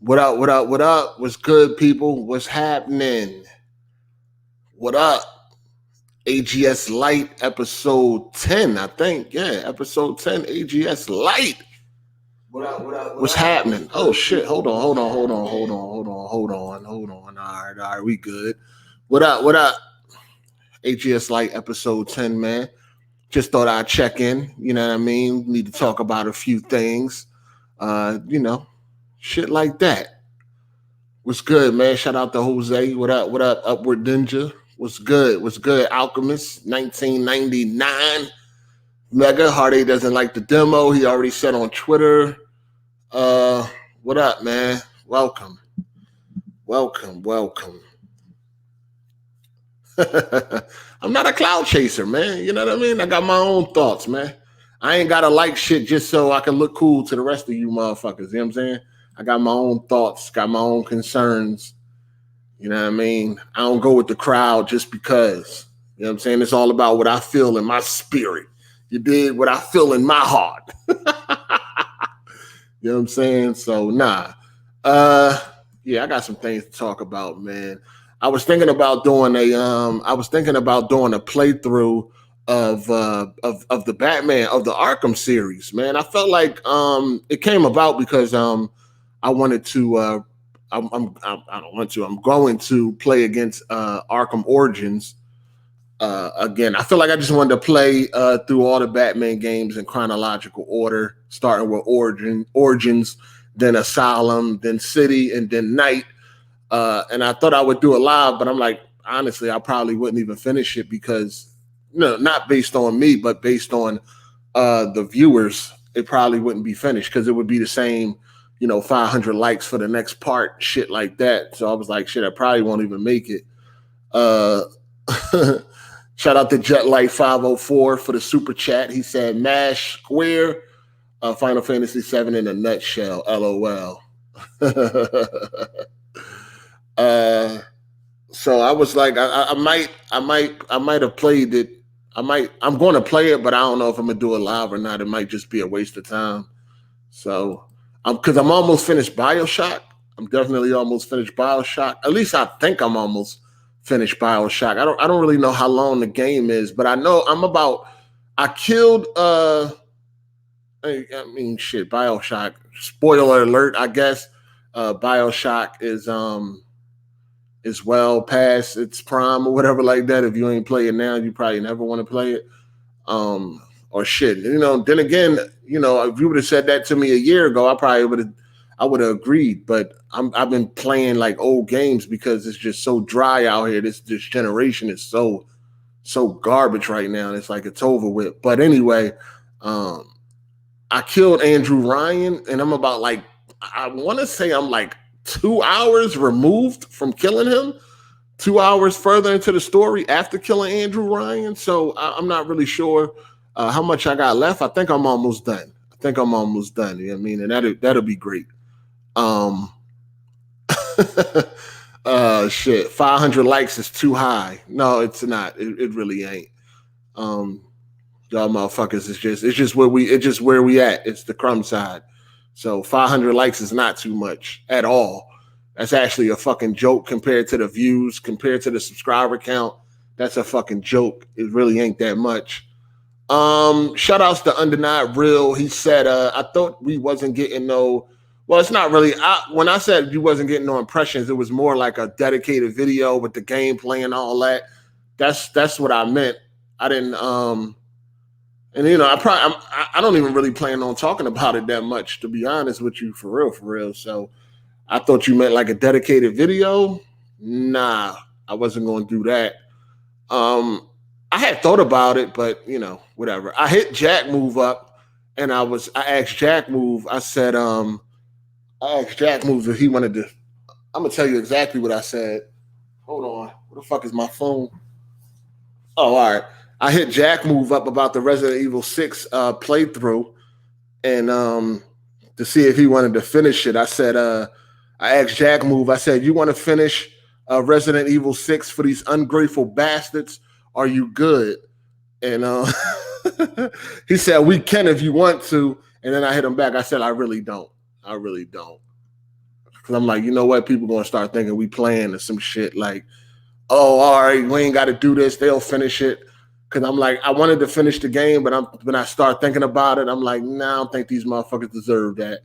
What up? What up? What up? What's good, people? What's happening? What up? AGS Lite episode 10, I think. Yeah, episode 10, AGS Lite. What up? What up? What What's up? What's happening? Oh good, shit. people? Hold on, What's hold on, hold happening, on, hold man? on, hold on, hold on, hold on. All right, we good. What up? What up? AGS Lite episode 10, man. Just thought I'd check in. You know what I mean? Need to talk about a few things. You know, shit like that. What's good, man? Shout out to Jose. What up? What up? Upward Ninja. What's good? What's good? Alchemist, 1999. Mega Hard8 doesn't like the demo. He already said on Twitter. Uh, what up, man? Welcome. Welcome. Welcome. I'm not a cloud chaser, man. You know what I mean? I got my own thoughts, man. I ain't gotta like shit just so I can look cool to the rest of you motherfuckers. You know what I'm saying? I got my own thoughts, got my own concerns. You know what I mean? I don't go with the crowd just because. You know what I'm saying? It's all about what I feel in my spirit. You did what I feel in my heart. You know what I'm saying? So nah. Yeah, I got some things to talk about, man. I was thinking about doing a playthrough of the Batman of the Arkham series, man. I felt like it came about because I wanted to I don't want to. I'm going to play against Arkham Origins again. I feel like I just wanted to play through all the Batman games in chronological order, starting with Origins, then Asylum, then City, and then Night. And I thought I would do it live, but I'm like, honestly, I probably wouldn't even finish it because, not based on me, but based on the viewers, it probably wouldn't be finished because it would be the same, 500 likes for the next part, shit like that. So I was like, shit, I probably won't even make it. Uh, Shout out to Jetlight 504 for the super chat. He said, "Mash Square, Final Fantasy 7 in a nutshell." LOL. uh, so I was like, I might have played it. I'm going to play it, but I don't know if I'm gonna do it live or not. It might just be a waste of time. So, because I'm almost finished Bioshock. I'm definitely almost finished Bioshock. At least I think I'm almost finished Bioshock. I don't really know how long the game is, but I know I'm about. I killed. I mean, shit. Bioshock. Spoiler alert. I guess. Bioshock is well past its prime or whatever like that. If you ain't play it now, you probably never want to play it. Or shit. Then again, if you would have said that to me a year ago, I would have agreed. But I've been playing like old games because it's just so dry out here. This generation is so garbage right now. It's like it's over with. But anyway, um, I killed Andrew Ryan, and I'm about like I want to say I'm like 2 hours removed from killing him. 2 hours further into the story after killing Andrew Ryan. So I'm not really sure how much I got left. I think I'm almost done. You know what I mean? And that'll be great. Um, shit, 500 likes is too high. No, it's not. It really ain't. Um, y'all motherfuckers, it's just where we at. It's the crumb side. So 500 likes is not too much at all. That's actually a fucking joke compared to the views, compared to the subscriber count. That's a fucking joke. It really ain't that much. Shout outs to Undenied Real. He said, I thought we wasn't getting no. Well, it's not really. When I said you wasn't getting no impressions, it was more like a dedicated video with the gameplay and all that. That's what I meant. I didn't. And I don't even really plan on talking about it that much, to be honest with you, for real, for real. So I thought you meant like a dedicated video. Nah, I wasn't going to do that. Um, I had thought about it, but whatever. I hit Jack Move up, and I asked Jack Move. I asked Jack Move if he wanted to. I'm gonna tell you exactly what I said. Hold on, where the fuck is my phone? Oh, all right. I hit Jack Move up about the Resident Evil 6 playthrough, and to see if he wanted to finish it. I asked Jack Move. I said, "You want to finish Resident Evil 6 for these ungrateful bastards? Are you good?" And he said, "We can if you want to." And then I hit him back. I said, "I really don't. I really don't." Because I'm like, you know what? People gonna start thinking we playing or some shit like, oh, all right, we ain't got to do this. They'll finish it. Because I'm like, I wanted to finish the game, but when I start thinking about it, I'm like, nah, I don't think these motherfuckers deserve that.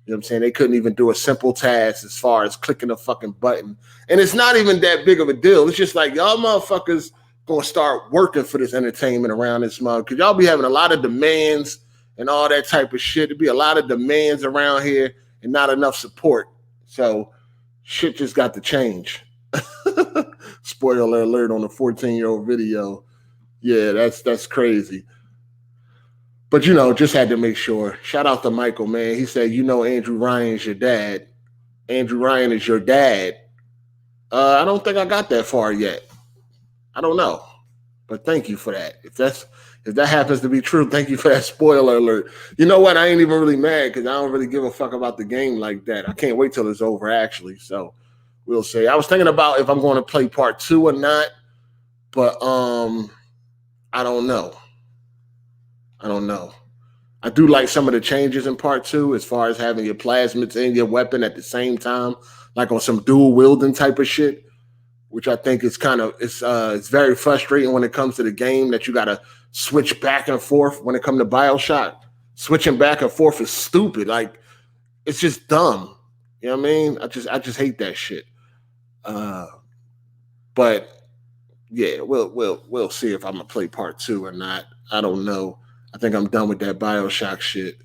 You know what I'm saying? They couldn't even do a simple task as far as clicking a fucking button. And it's not even that big of a deal. It's just like, y'all motherfuckers gonna start working for this entertainment around this month. Because y'all be having a lot of demands and all that type of shit. There'd be a lot of demands around here and not enough support. So shit just got to change. Spoiler alert on a 14-year-old video. Yeah, that's crazy. But, just had to make sure. Shout out to Michael, man. He said, Andrew Ryan's your dad. Andrew Ryan is your dad. I don't think I got that far yet. I don't know. But thank you for that. If that happens to be true, thank you for that spoiler alert. You know what? I ain't even really mad because I don't really give a fuck about the game like that. I can't wait till it's over, actually. So we'll see. I was thinking about if I'm going to play part 2 or not. But I don't know. I do like some of the changes in part 2 as far as having your plasmids and your weapon at the same time, like on some dual wielding type of shit, which I think is it's very frustrating when it comes to the game that you got to switch back and forth when it comes to BioShock. Switching back and forth is stupid. Like, it's just dumb. You know what I mean? I just hate that shit. But yeah, we'll see if I'm gonna play part 2 or not. I don't know. I think I'm done with that BioShock shit.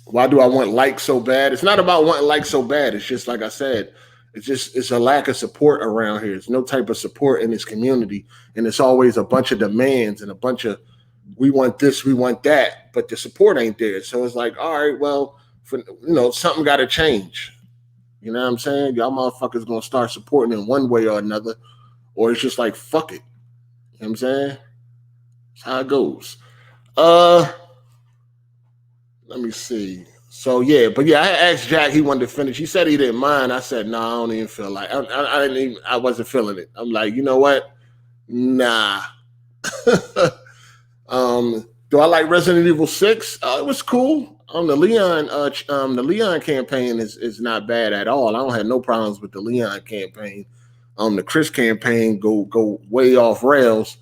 Why do I want Like so bad? It's not about wanting Like so bad. It's just like I said, it's a lack of support around here. There's no type of support in this community, and it's always a bunch of demands and a bunch of we want this, we want that, but the support ain't there. So it's like, all right, well, something got to change. You know what I'm saying? Y'all motherfuckers gonna start supporting in one way or another, or it's just like fuck it. You know what I'm saying? That's how it goes. Let me see. So yeah, but yeah, I asked Jack. He wanted to finish. He said he didn't mind. I said no, I don't even feel like. I didn't even. I wasn't feeling it. I'm like, you know what? Nah. Do I like Resident Evil 6? It was cool. The Leon campaign is not bad at all. I don't have no problems with the Leon campaign. The Chris campaign go way off rails,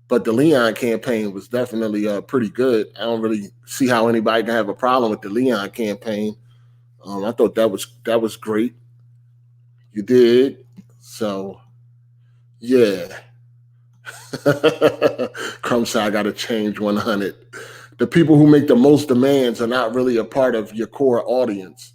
but the Leon campaign was definitely pretty good. I don't really see how anybody can have a problem with the Leon campaign. I thought that was great. You did. So yeah. Crumbside, I got to change 100. The people who make the most demands are not really a part of your core audience.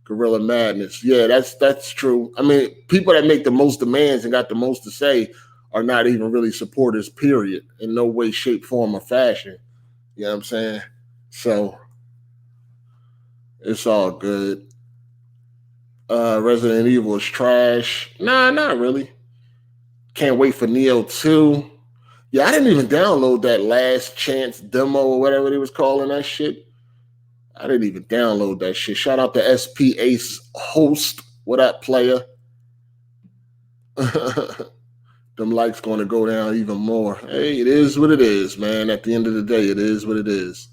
Gorilla Madness. Yeah, that's true. I mean, people that make the most demands and got the most to say are not even really supporters, period, in no way, shape, form, or fashion. You know what I'm saying? So it's all good. Resident Evil is trash. Nah, not really. Can't wait for Neo 2. Yeah, I didn't even download that Last Chance demo or whatever they was calling that shit. I didn't even download that shit. Shout out to SP Ace Host. What up, player? Them likes going to go down even more. Hey, it is what it is, man. At the end of the day, it is what it is.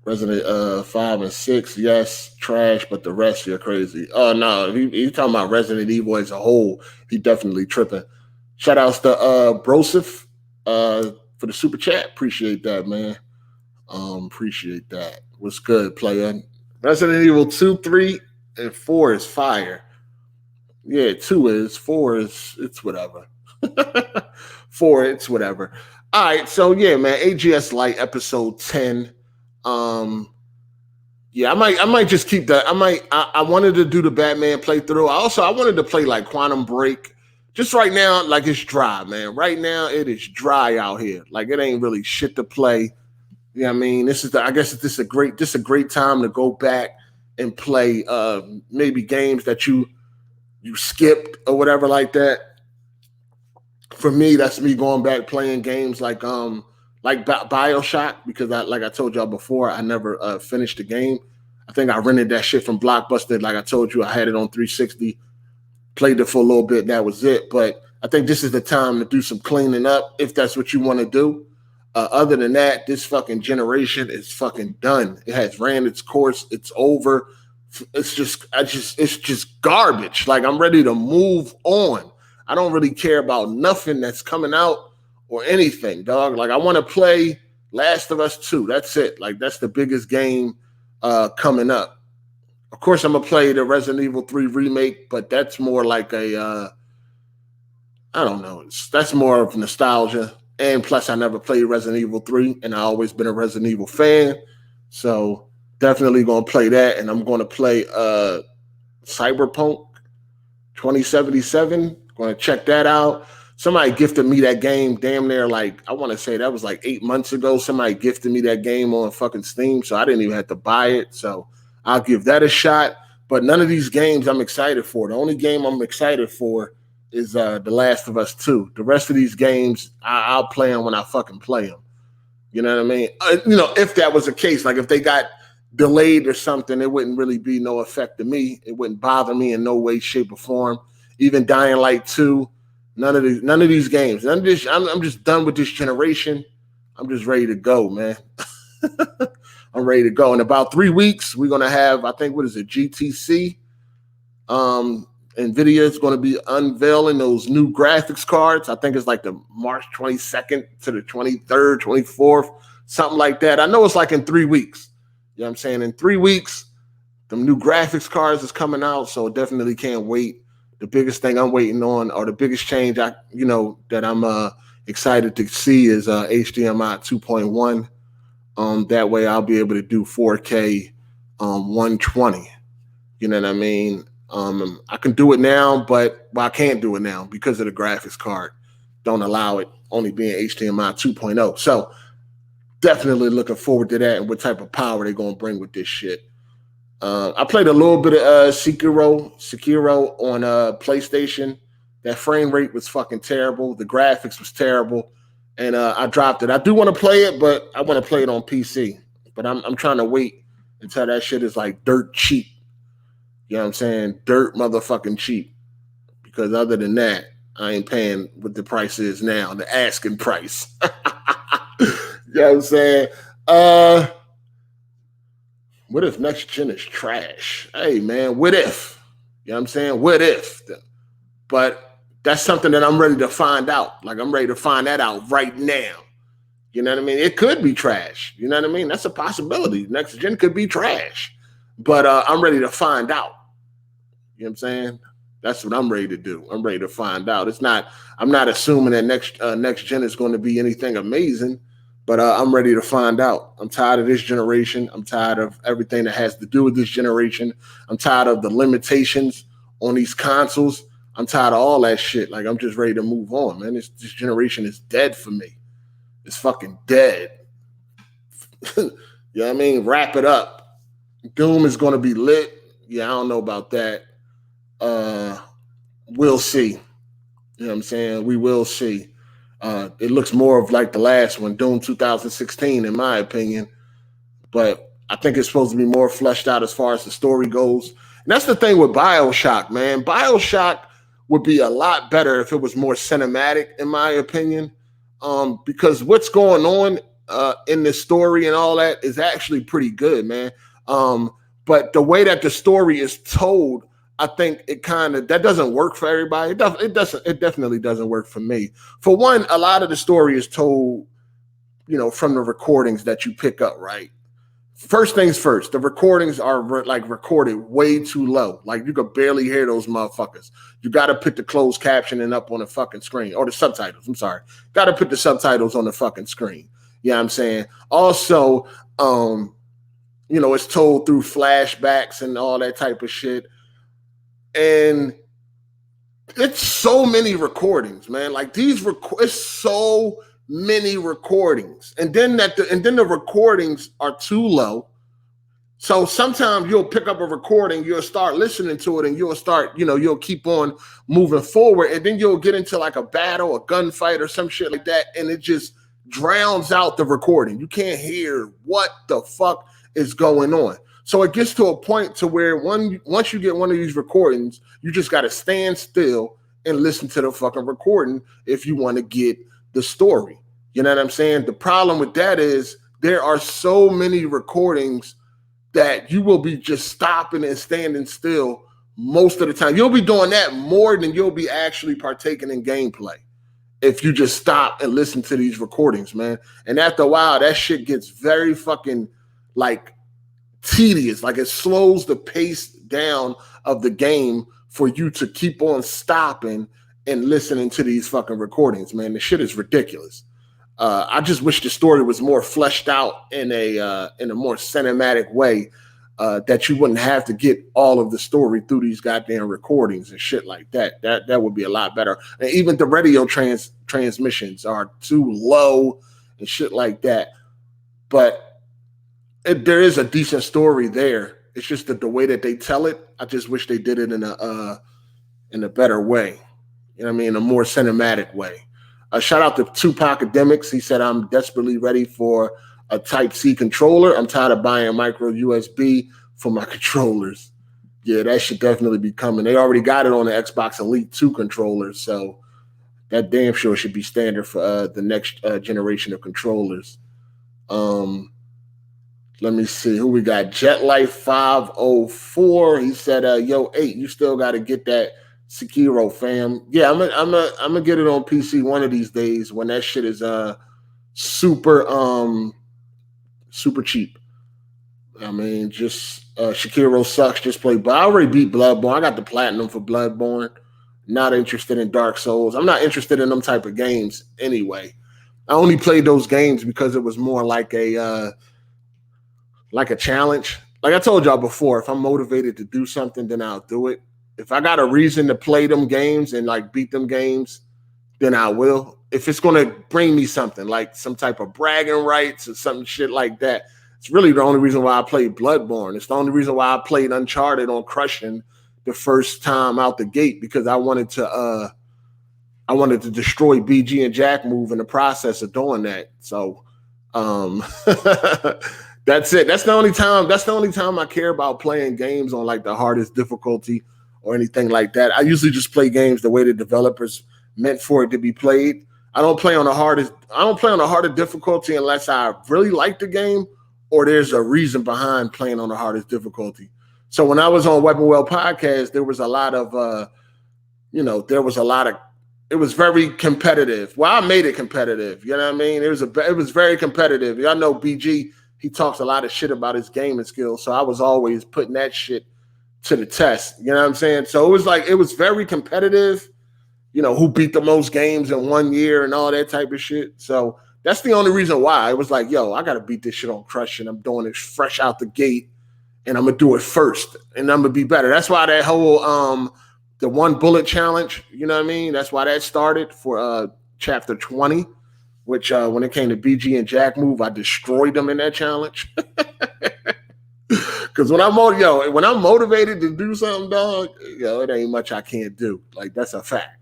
Resident 5 and 6, yes, trash, but the rest you're crazy. Oh no, if you talking about Resident Evil as a whole, he definitely tripping. Shout outs to Broseph for the super chat. Appreciate that, man. Appreciate that. What's good, player? Resident Evil 2, 3, and 4 is fire. Yeah, 2 is. 4 is, it's whatever. 4, it's whatever. All right, so yeah, man, AGS Lite episode 10. Yeah, I might just keep that. I wanted to do the Batman playthrough. I wanted to play like Quantum Break. Just right now, like it's dry, man. Right now, it is dry out here. Like it ain't really shit to play. You know what I mean? I guess this is a great time to go back and play maybe games that you skipped or whatever like that. For me, that's me going back playing games like BioShock, because like I told y'all before, I never finished the game. I think I rented that shit from Blockbuster. Like I told you, I had it on 360, played it for a little bit, and that was it. But I think this is the time to do some cleaning up if that's what you want to do. Other than that, this fucking generation is fucking done. It has ran its course. It's over. It's just garbage. Like, I'm ready to move on. I don't really care about nothing that's coming out or anything, dog. Like, I want to play Last of Us 2. That's it. Like, that's the biggest game coming up. Of course, I'm gonna play the Resident Evil 3 remake, but that's more like a I don't know. That's more of nostalgia. And plus, I never played Resident Evil 3, and I've always been a Resident Evil fan. So definitely going to play that. And I'm going to play Cyberpunk 2077. Going to check that out. Somebody gifted me that game damn near like, I want to say that was like 8 months ago. Somebody gifted me that game on fucking Steam, so I didn't even have to buy it. So I'll give that a shot. But none of these games I'm excited for. The only game I'm excited for is The Last of Us 2. The rest of these games, I'll play them when I fucking play them. You know what I mean? If that was the case, like if they got delayed or something, it wouldn't really be no effect to me. It wouldn't bother me in no way, shape, or form. Even Dying Light 2, none of these games. None of this. I'm just done with this generation. I'm just ready to go, man. I'm ready to go. In about 3 weeks, we're gonna have, I think, what is it, GTC? NVIDIA is going to be unveiling those new graphics cards. I think it's like the March 22nd to the 23rd, 24th, something like that. I know it's like in 3 weeks. You know what I'm saying? In 3 weeks, the new graphics cards is coming out, so definitely can't wait. The biggest thing I'm waiting on, or the biggest change that I'm excited to see is HDMI 2.1. That way I'll be able to do 4K 120. You know what I mean? I can do it now, but I can't do it now because of the graphics card. Don't allow it, only being HDMI 2.0. So definitely looking forward to that and what type of power they're going to bring with this shit. I played a little bit of Sekiro on PlayStation. That frame rate was fucking terrible. The graphics was terrible. And I dropped it. I do want to play it, but I want to play it on PC. But I'm trying to wait until that shit is like dirt cheap. You know what I'm saying? Dirt motherfucking cheap. Because other than that, I ain't paying what the price is now, the asking price. You know what I'm saying? What if next gen is trash? Hey, man, what if? You know what I'm saying? What if? But that's something that I'm ready to find out. Like, I'm ready to find that out right now. You know what I mean? It could be trash. You know what I mean? That's a possibility. Next gen could be trash. But I'm ready to find out. You know what I'm saying? That's what I'm ready to do. I'm ready to find out. I'm not assuming that next gen is going to be anything amazing, but I'm ready to find out. I'm tired of this generation. I'm tired of everything that has to do with this generation. I'm tired of the limitations on these consoles. I'm tired of all that shit. Like, I'm just ready to move on, man. This generation is dead for me. It's fucking dead. You know what I mean? Wrap it up. Doom is going to be lit. Yeah, I don't know about that. We'll see. You know what I'm saying? We will see. It looks more of like the last one, Doom 2016, in my opinion. But I think it's supposed to be more fleshed out as far as the story goes. And that's the thing with BioShock, man. BioShock would be a lot better if it was more cinematic, in my opinion. Because what's going on in this story and all that is actually pretty good, man. But the way that the story is told, I think that doesn't work for everybody. It definitely doesn't work for me. For one, a lot of the story is told, from the recordings that you pick up, right? First things first, the recordings are recorded way too low. Like, you could barely hear those motherfuckers. You got to put the closed captioning up on the fucking screen, or the subtitles. I'm sorry. Got to put the subtitles on the fucking screen. You know what I'm saying? Also, it's told through flashbacks and all that type of shit. And it's so many recordings, man. Like, it's so many recordings. And then the recordings are too low. So sometimes you'll pick up a recording, you'll start listening to it, and you'll start, you'll keep on moving forward. And then you'll get into like a battle, a gunfight, or some shit like that. And it just drowns out the recording. You can't hear what the fuck is going on. So it gets to a point to where once you get one of these recordings, you just got to stand still and listen to the fucking recording if you want to get the story. You know what I'm saying? The problem with that is there are so many recordings that you will be just stopping and standing still most of the time. You'll be doing that more than you'll be actually partaking in gameplay if you just stop and listen to these recordings, man. And after a while, that shit gets very fucking like tedious. Like it slows the pace down of the game for you to keep on stopping and listening to these fucking recordings, man. The shit is ridiculous. I just wish the story was more fleshed out in a more cinematic way, that you wouldn't have to get all of the story through these goddamn recordings and shit like that. That would be a lot better. And even the radio transmissions are too low and shit like that. But there is a decent story there. It's just that the way that they tell it, I just wish they did it in a better way. You know what I mean? A more cinematic way. Shout out to Tupac Academics. He said, I'm desperately ready for a Type-C controller. I'm tired of buying micro USB for my controllers. Yeah, that should definitely be coming. They already got it on the Xbox Elite 2 controllers, so that damn sure should be standard for the next generation of controllers. Let me see who we got. JetLife 504. He said, yo, 8, you still got to get that Sekiro, fam. Yeah, I'm gonna get it on PC one of these days when that shit is super cheap. I mean, just Sekiro sucks. Just play. But I already beat Bloodborne. I got the platinum for Bloodborne. Not interested in Dark Souls. I'm not interested in them type of games anyway. I only played those games because it was more like a challenge. Like I told y'all before, if I'm motivated to do something, then I'll do it. If I got a reason to play them games and like beat them games, then I will. If it's going to bring me something like some type of bragging rights or some shit like that, it's really the only reason why I played Bloodborne. It's the only reason why I played Uncharted on Crushing the first time out the gate, because I wanted to destroy BG and Jack Move in the process of doing that. So that's it. That's the only time I care about playing games on like the hardest difficulty or anything like that. I usually just play games the way the developers meant for it to be played. I don't play on the hardest difficulty unless I really like the game or there's a reason behind playing on the hardest difficulty. So when I was on Weapon Well podcast, there was a lot of it was very competitive. Well, I made it competitive. You know what I mean? It was very competitive. Y'all know BG, he talks a lot of shit about his gaming skills. So I was always putting that shit to the test. You know what I'm saying? So it was very competitive, who beat the most games in 1 year and all that type of shit. So that's the only reason why. It was like, yo, I got to beat this shit on Crush, and I'm doing it fresh out the gate, and I'm going to do it first, and I'm going to be better. That's why that whole, the 1 bullet challenge, you know what I mean? That's why that started for chapter 20, which when it came to BG and Jack Move, I destroyed them in that challenge. Because when I'm motivated to do something, dog, it ain't much I can't do. Like, that's a fact.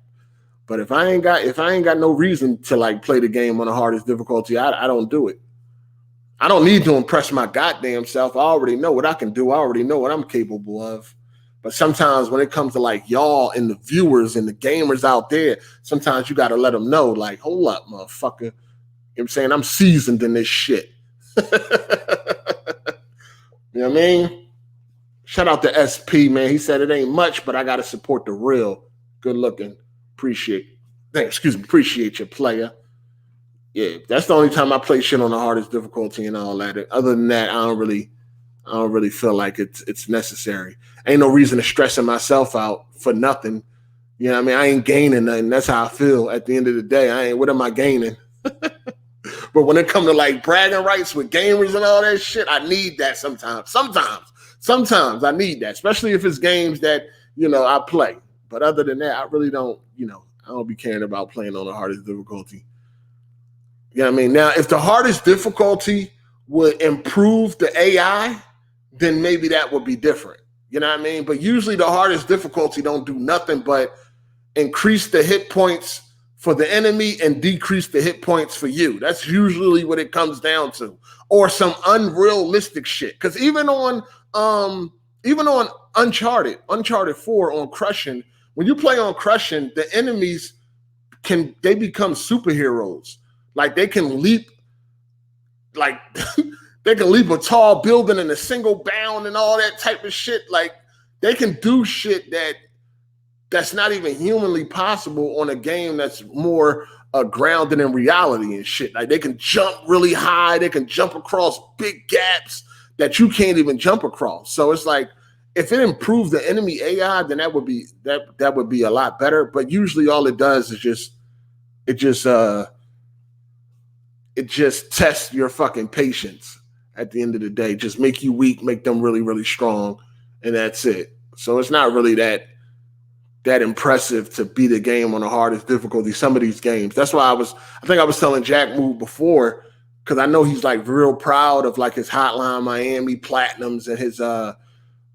But if I ain't got no reason to like play the game on the hardest difficulty, I don't do it. I don't need to impress my goddamn self. I already know what I can do. I already know what I'm capable of. But sometimes when it comes to like y'all and the viewers and the gamers out there, sometimes you got to let them know, like, hold up, motherfucker. You know what I'm saying? I'm seasoned in this shit. You know what I mean? Shout out to SP, man. He said it ain't much, but I got to support the real. Good looking. Appreciate your player. Yeah, that's the only time I play shit on the hardest difficulty and all that. Other than that, I don't really feel like it's necessary. Ain't no reason to stressing myself out for nothing. You know what I mean? I ain't gaining nothing. That's how I feel at the end of the day. What am I gaining? But when it comes to like bragging rights with gamers and all that shit, I need that sometimes. Sometimes I need that, especially if it's games that, I play. But other than that, I really don't, I don't be caring about playing on the hardest difficulty. You know what I mean? Now, if the hardest difficulty would improve the AI, then maybe that would be different. You know what I mean? But usually the hardest difficulty don't do nothing but increase the hit points for the enemy and decrease the hit points for you. That's usually what it comes down to. Or some unrealistic shit. Because even on Uncharted 4 on Crushing, when you play on Crushing, the enemies become superheroes. Like they can leap, like they can leap a tall building in a single bound and all that type of shit. Like they can do shit that's not even humanly possible on a game that's more grounded in reality and shit. Like they can jump really high, they can jump across big gaps that you can't even jump across. So it's like if it improves the enemy AI, then that would be a lot better. But usually all it does is it just tests your fucking patience at the end of the day. Just make you weak, make them really, really strong, and that's it. So it's not really that impressive to beat a game on the hardest difficulty. Some of these games. That's why I think I was telling Jack Mood before, because I know he's like real proud of like his Hotline Miami platinums and his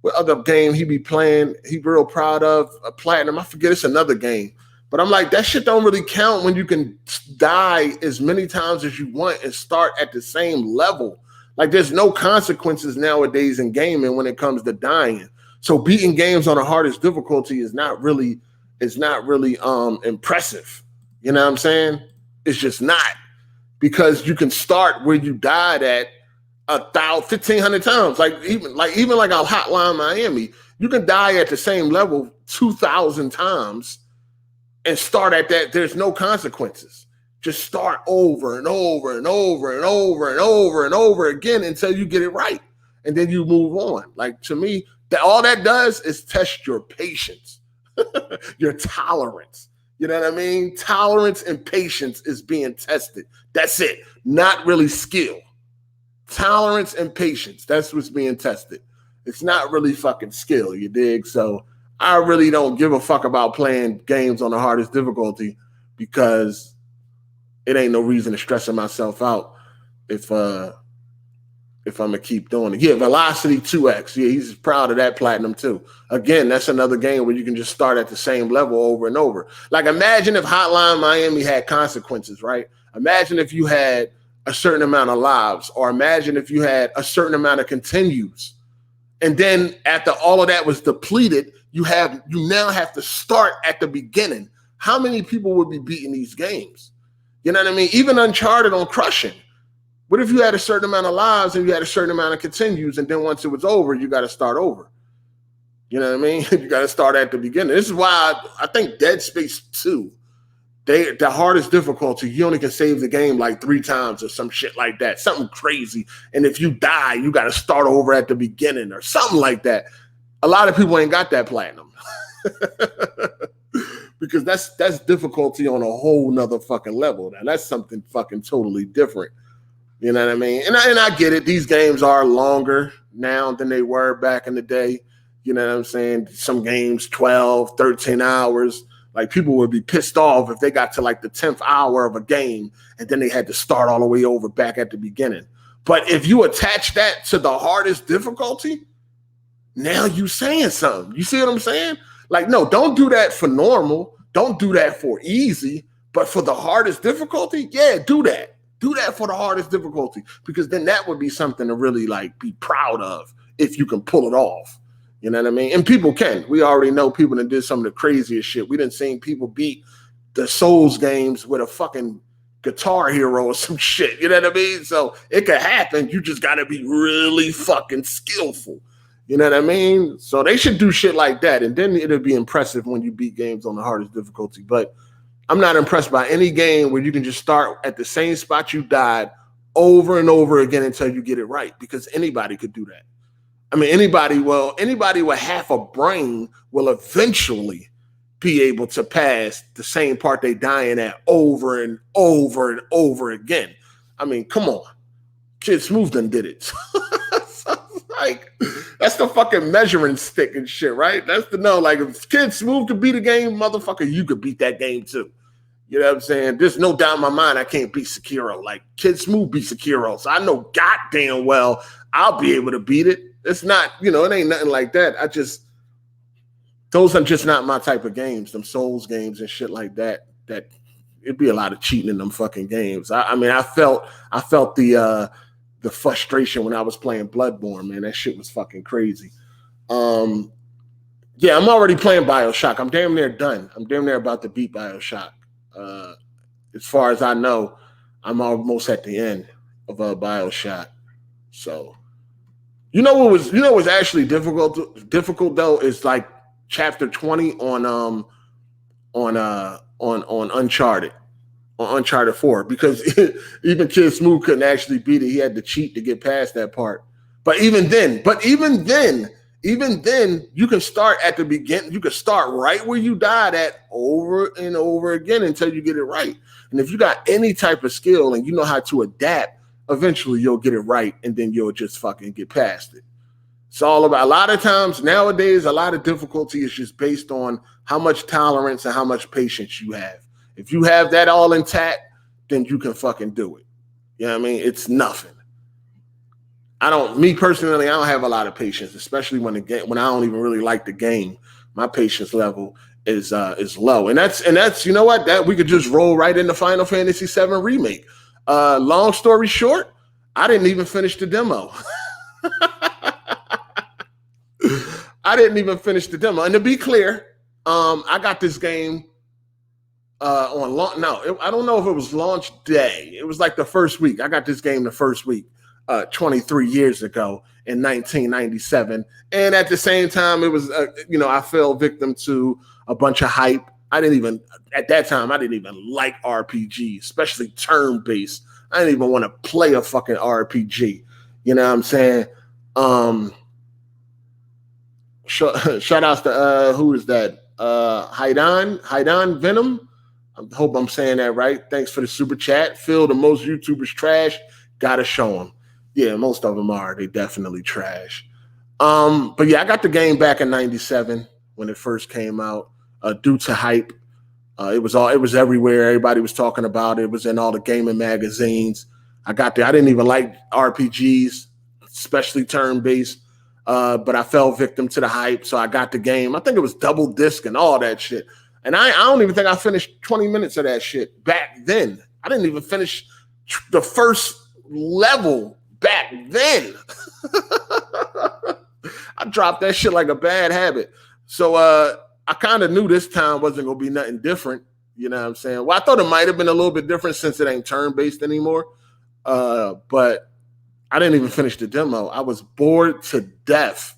what other game he be playing. He real proud of a platinum. I forget, it's another game. But I'm like, that shit don't really count when you can die as many times as you want and start at the same level. Like there's no consequences nowadays in gaming when it comes to dying. So beating games on the hardest difficulty is not really impressive. You know what I'm saying? It's just not, because you can start where you died at 1,500 times. Like even like on Hotline Miami, you can die at the same level 2,000 times and start at that. There's no consequences. Just start over and over and over and over and over and over again until you get it right, and then you move on. Like to me, all that does is test your patience, your tolerance. You know what I mean? Tolerance and patience is being tested. That's it. Not really skill. Tolerance and patience. That's what's being tested. It's not really fucking skill, you dig? So I really don't give a fuck about playing games on the hardest difficulty, because it ain't no reason to stressing myself out if I'm gonna keep doing it. Yeah, Velocity 2X. Yeah, he's proud of that platinum too. Again, that's another game where you can just start at the same level over and over. Like imagine if Hotline Miami had consequences, right? Imagine if you had a certain amount of lives, or imagine if you had a certain amount of continues. And then after all of that was depleted, you now have to start at the beginning. How many people would be beating these games? You know what I mean? Even Uncharted on Crushing. What if you had a certain amount of lives and you had a certain amount of continues, and then once it was over, you got to start over? You know what I mean? You got to start at the beginning. This is why I think Dead Space 2, the hardest difficulty, you only can save the game like 3 times or some shit like that. Something crazy. And if you die, you got to start over at the beginning or something like that. A lot of people ain't got that platinum. Because that's difficulty on a whole nother fucking level. Now that's something fucking totally different. You know what I mean? And I get it. These games are longer now than they were back in the day. You know what I'm saying? Some games 12, 13 hours. Like people would be pissed off if they got to like the 10th hour of a game and then they had to start all the way over back at the beginning. But if you attach that to the hardest difficulty, now you saying something. You see what I'm saying? Like, no, don't do that for normal. Don't do that for easy. But for the hardest difficulty, yeah, do that. Do that for the hardest difficulty, because then that would be something to really like be proud of if you can pull it off. You know what I mean? And people can. We already know people that did some of the craziest shit. We done seen people beat the Souls games with a fucking Guitar Hero or some shit. You know what I mean? So it could happen. You just got to be really fucking skillful. You know what I mean? So they should do shit like that. And then it'll be impressive when you beat games on the hardest difficulty. But I'm not impressed by any game where you can just start at the same spot you died over and over again until you get it right, because anybody could do that. I mean, anybody with half a brain will eventually be able to pass the same part they dying at over and over and over again. I mean, come on. Kid Smooth done did it. Like, that's the fucking measuring stick and shit, right? That's the no. Like, if Kid Smooth could beat a game, motherfucker, you could beat that game too. You know what I'm saying? There's no doubt in my mind I can't beat Sekiro. Like, Kid Smooth beat Sekiro, so I know goddamn well I'll be able to beat it. It's not, it ain't nothing like that. Those are just not my type of games. Them Souls games and shit like that. That it'd be a lot of cheating in them fucking games. I mean, I felt the frustration when I was playing Bloodborne, man. That shit was fucking crazy. Yeah, I'm already playing BioShock. I'm damn near done. I'm damn near about to beat BioShock. As far as I know, I'm almost at the end of BioShock. So you know what was actually difficult though is like chapter 20 on Uncharted. On Uncharted 4 because even Kid Smooth couldn't actually beat it. He had to cheat to get past that part. But even then, you can start at the beginning. You can start right where you died at over and over again until you get it right. And if you got any type of skill and you know how to adapt, eventually you'll get it right and then you'll just fucking get past it. It's all about, a lot of times nowadays, a lot of difficulty is just based on how much tolerance and how much patience you have. If you have that all intact, then you can fucking do it. You know what I mean? It's nothing. Me personally, I don't have a lot of patience, especially when I don't even really like the game. My patience level is low. And that's you know what? That we could just roll right into Final Fantasy VII Remake. Long story short, I didn't even finish the demo. I didn't even finish the demo. And to be clear, I got this game on launch. No, I don't know if it was launch day. It was like the first week. I got this game the first week, 23 years ago in 1997. And at the same time, it was, I fell victim to a bunch of hype. At that time, I didn't even like RPG, especially turn-based. I didn't even want to play a fucking RPG. You know what I'm saying? Shout outs to who is that? Haidan Venom. I hope I'm saying that right. Thanks for the super chat. Phil, the most YouTubers trash. Gotta show them. Yeah, most of them are. They definitely trash. But yeah, I got the game back in '97 when it first came out. Due to hype, it was everywhere. Everybody was talking about it. It was in all the gaming magazines. I got there. I didn't even like RPGs, especially turn-based. But I fell victim to the hype, so I got the game. I think it was double disc and all that shit. And I don't even think I finished 20 minutes of that shit back then. I didn't even finish the first level back then. I dropped that shit like a bad habit. So I kind of knew this time wasn't going to be nothing different. You know what I'm saying? Well, I thought it might have been a little bit different since it ain't turn-based anymore. But I didn't even finish the demo. I was bored to death.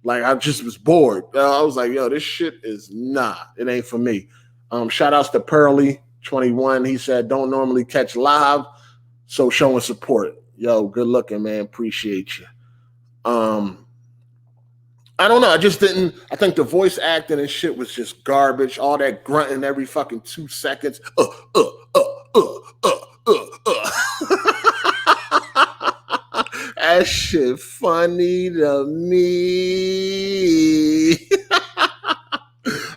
Like, I just was bored. I was like, yo, this shit is it ain't for me. Shout outs to Pearly21. He said, don't normally catch live, so showing support. Yo, good looking, man. Appreciate you. I don't know. I think the voice acting and shit was just garbage. All that grunting every fucking 2 seconds. That shit funny to me.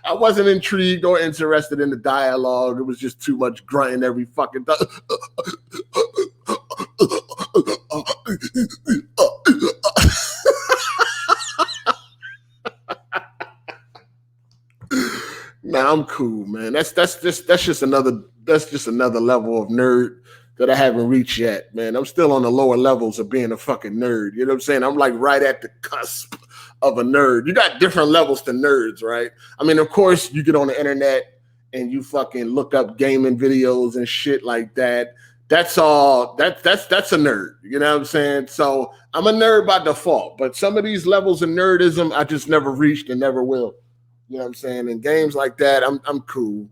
I wasn't intrigued or interested in the dialogue. It was just too much grunting every fucking time. Nah, I'm cool, man. That's just another level of nerd that I haven't reached yet, man. I'm still on the lower levels of being a fucking nerd. You know what I'm saying? I'm like right at the cusp of a nerd. You got different levels to nerds, right? I mean, of course, you get on the internet and you fucking look up gaming videos and shit like that. That's all. That's a nerd. You know what I'm saying? So I'm a nerd by default. But some of these levels of nerdism, I just never reached and never will. You know what I'm saying? In games like that, I'm cool.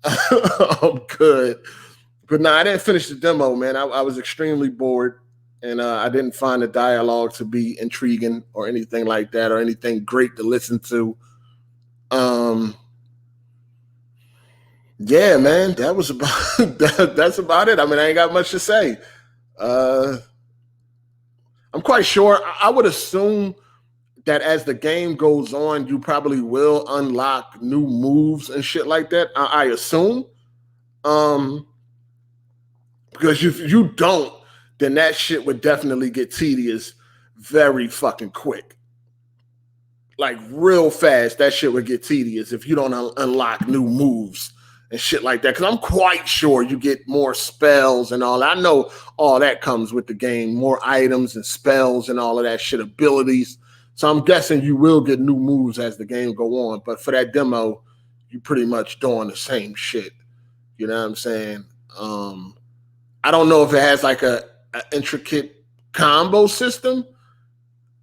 I'm good. But no, I didn't finish the demo, man. I was extremely bored, and I didn't find the dialogue to be intriguing or anything like that, or anything great to listen to. Yeah, man, that was about that's about it. I mean, I ain't got much to say. I'm quite sure. I would assume that as the game goes on, you probably will unlock new moves and shit like that. I assume. Because if you don't, then that shit would definitely get tedious very fucking quick. Like real fast, that shit would get tedious if you don't unlock new moves and shit like that. Because I'm quite sure you get more spells and all. I know all that comes with the game, more items and spells and all of that shit, abilities. So I'm guessing you will get new moves as the game go on. But for that demo, you pretty much doing the same shit. You know what I'm saying? I don't know if it has like a intricate combo system.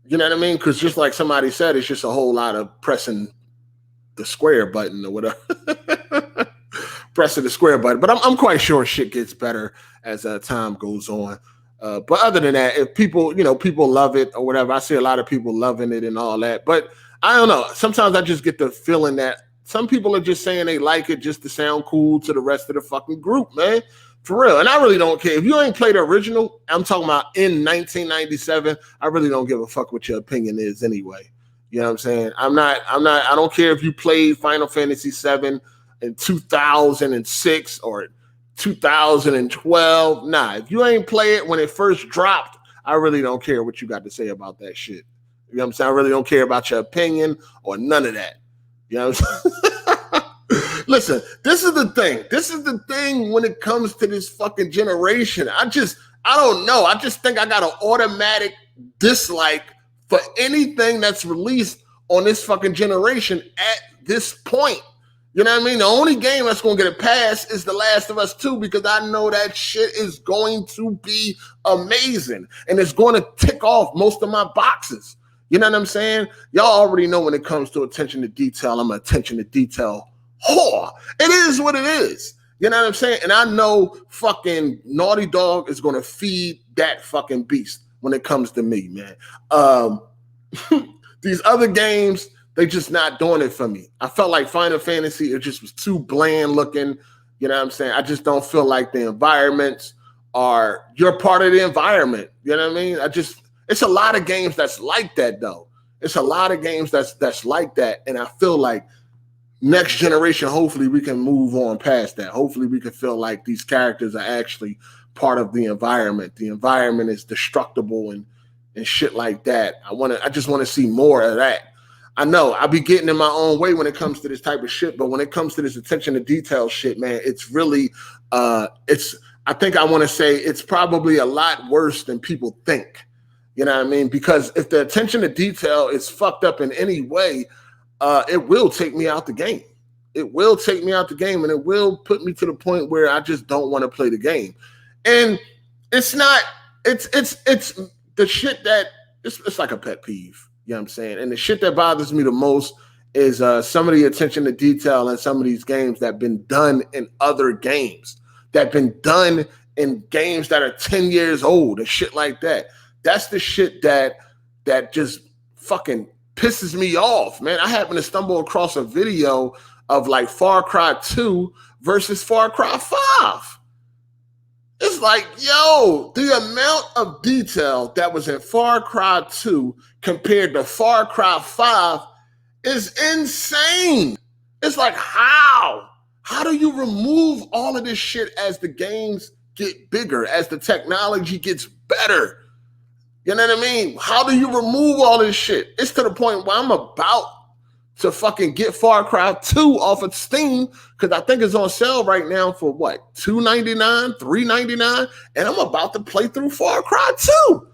You know what I mean? Because just like somebody said, it's just a whole lot of pressing the square button or whatever. Pressing the square button. But I'm quite sure shit gets better as time goes on. But other than that, if people, people love it or whatever, I see a lot of people loving it and all that. But I don't know. Sometimes I just get the feeling that some people are just saying they like it just to sound cool to the rest of the fucking group, man. For real. And I really don't care. If you ain't played the original, I'm talking about in 1997, I really don't give a fuck what your opinion is anyway. You know what I'm saying? I don't care if you played Final Fantasy VII in 2006 or 2012. Nah, if you ain't play it when it first dropped, I really don't care what you got to say about that shit. You know what I'm saying? I really don't care about your opinion or none of that. You know what I'm saying? Listen, this is the thing. This is the thing when it comes to this fucking generation. I don't know. I just think I got an automatic dislike for anything that's released on this fucking generation at this point. You know what I mean? The only game that's going to get a pass is The Last of Us 2 because I know that shit is going to be amazing and it's going to tick off most of my boxes. You know what I'm saying? Y'all already know when it comes to attention to detail, I'm an attention to detail whore. It is what it is. You know what I'm saying? And I know fucking Naughty Dog is going to feed that fucking beast when it comes to me, man. These other games, they just not doing it for me. I felt like Final Fantasy, it just was too bland looking. You know what I'm saying? I just don't feel like the environments you're part of the environment. You know what I mean? It's a lot of games that's like that though. It's a lot of games that's like that. And I feel like next generation, hopefully we can move on past that. Hopefully we can feel like these characters are actually part of the environment. The environment is destructible and shit like that. I just want to see more of that. I know I be getting in my own way when it comes to this type of shit, but when it comes to this attention to detail shit, man, it's really I think I want to say it's probably a lot worse than people think. You know what I mean? Because if the attention to detail is fucked up in any way, it will take me out the game. It will take me out the game, and it will put me to the point where I just don't want to play the game. And it's the shit that it's like a pet peeve. You know what I'm saying? And the shit that bothers me the most is some of the attention to detail in some of these games that have been done in other games, that have been done in games that are 10 years old and shit like that. That's the shit that just fucking pisses me off, man. I happened to stumble across a video of like Far Cry 2 versus Far Cry 5. It's like, yo, the amount of detail that was in Far Cry 2 compared to Far Cry 5 is insane. It's like, how? How do you remove all of this shit as the games get bigger, as the technology gets better? You know what I mean? How do you remove all this shit? It's to the point where I'm about to fucking get Far Cry 2 off of Steam because I think it's on sale right now for what, $2.99, $3.99, and I'm about to play through Far Cry 2.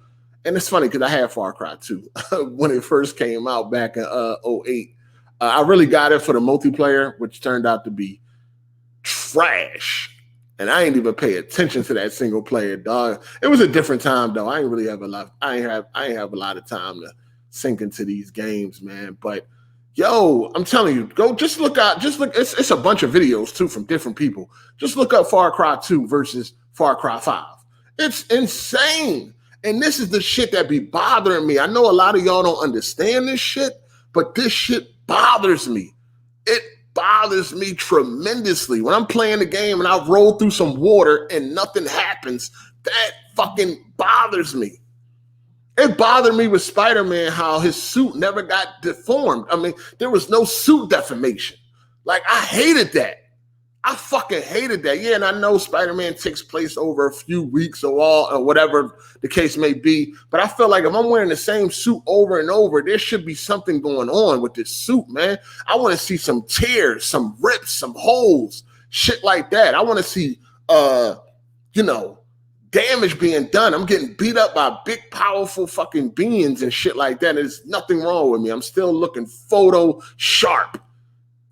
And it's funny because I had Far Cry 2 when it first came out back in 2008. I really got it for the multiplayer, which turned out to be trash. And I ain't even pay attention to that single player, dog. It was a different time though. I ain't really have a lot. I ain't have a lot of time to sink into these games, man. But yo, I'm telling you, go just look out. It's a bunch of videos too from different people. Just look up Far Cry 2 versus Far Cry 5. It's insane. And this is the shit that be bothering me. I know a lot of y'all don't understand this shit, but this shit bothers me. It bothers me tremendously. When I'm playing the game and I roll through some water and nothing happens, that fucking bothers me. It bothered me with Spider-Man how his suit never got deformed. I mean, there was no suit deformation. Like, I hated that. I fucking hated that. Yeah, and I know Spider-Man takes place over a few weeks or whatever the case may be, but I feel like if I'm wearing the same suit over and over, there should be something going on with this suit, man. I want to see some tears, some rips, some holes, shit like that. I want to see, damage being done. I'm getting beat up by big, powerful fucking beings and shit like that. There's nothing wrong with me. I'm still looking photo sharp.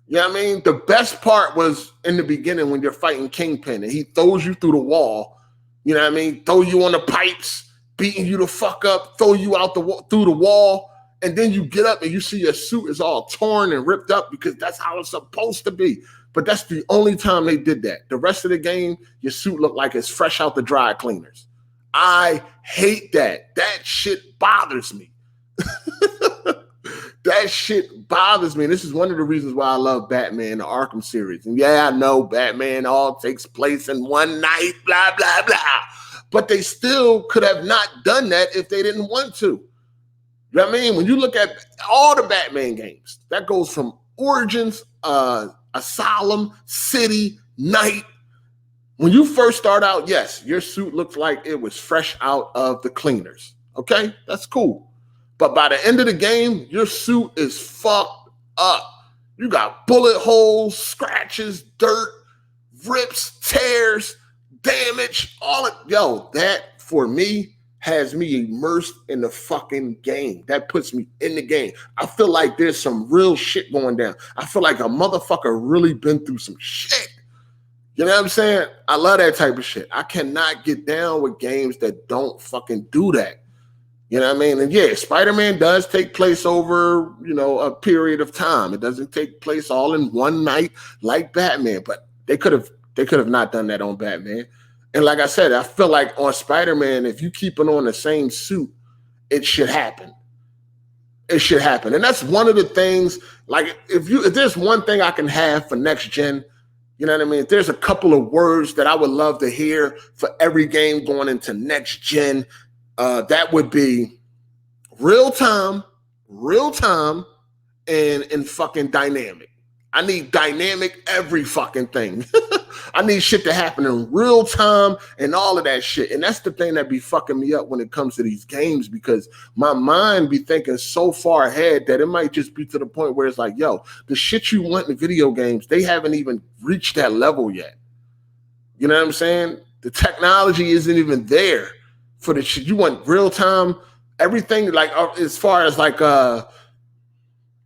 You know what I mean? The best part was in the beginning when you're fighting Kingpin and he throws you through the wall You know what I mean? Throw you on the pipes, beating you the fuck up, throw you out through the wall, and then you get up and you see your suit is all torn and ripped up because that's how it's supposed to be. But that's the only time they did that. The rest of the game, your suit looked like it's fresh out the dry cleaners. I hate that. That shit bothers me. That shit bothers me. And this is one of the reasons why I love Batman, the Arkham series. And yeah, I know Batman all takes place in one night, blah, blah, blah. But they still could have not done that if they didn't want to. You know what I mean? When you look at all the Batman games, that goes from Origins, Asylum, City, Night. When you first start out, yes, your suit looks like it was fresh out of the cleaners. Okay, that's cool. But by the end of the game, your suit is fucked up. You got bullet holes, scratches, dirt, rips, tears, damage, all of yo, that for me has me immersed in the fucking game. That puts me in the game. I feel like there's some real shit going down. I feel like a motherfucker really been through some shit. You know what I'm saying? I love that type of shit. I cannot get down with games that don't fucking do that. You know what I mean? And yeah, Spider-Man does take place over, a period of time. It doesn't take place all in one night like Batman, but they could have not done that on Batman. And like I said, I feel like on Spider-Man, if you keep it on the same suit, it should happen. It should happen. And that's one of the things, like if there's one thing I can have for next gen, you know what I mean? If there's a couple of words that I would love to hear for every game going into next gen, that would be real time, and fucking dynamic. I need dynamic every fucking thing. I need shit to happen in real time and all of that shit. And that's the thing that be fucking me up when it comes to these games, because my mind be thinking so far ahead that it might just be to the point where it's like, yo, the shit you want in video games, they haven't even reached that level yet. You know what I'm saying? The technology isn't even there for the shit. You want real time, everything, like as far as like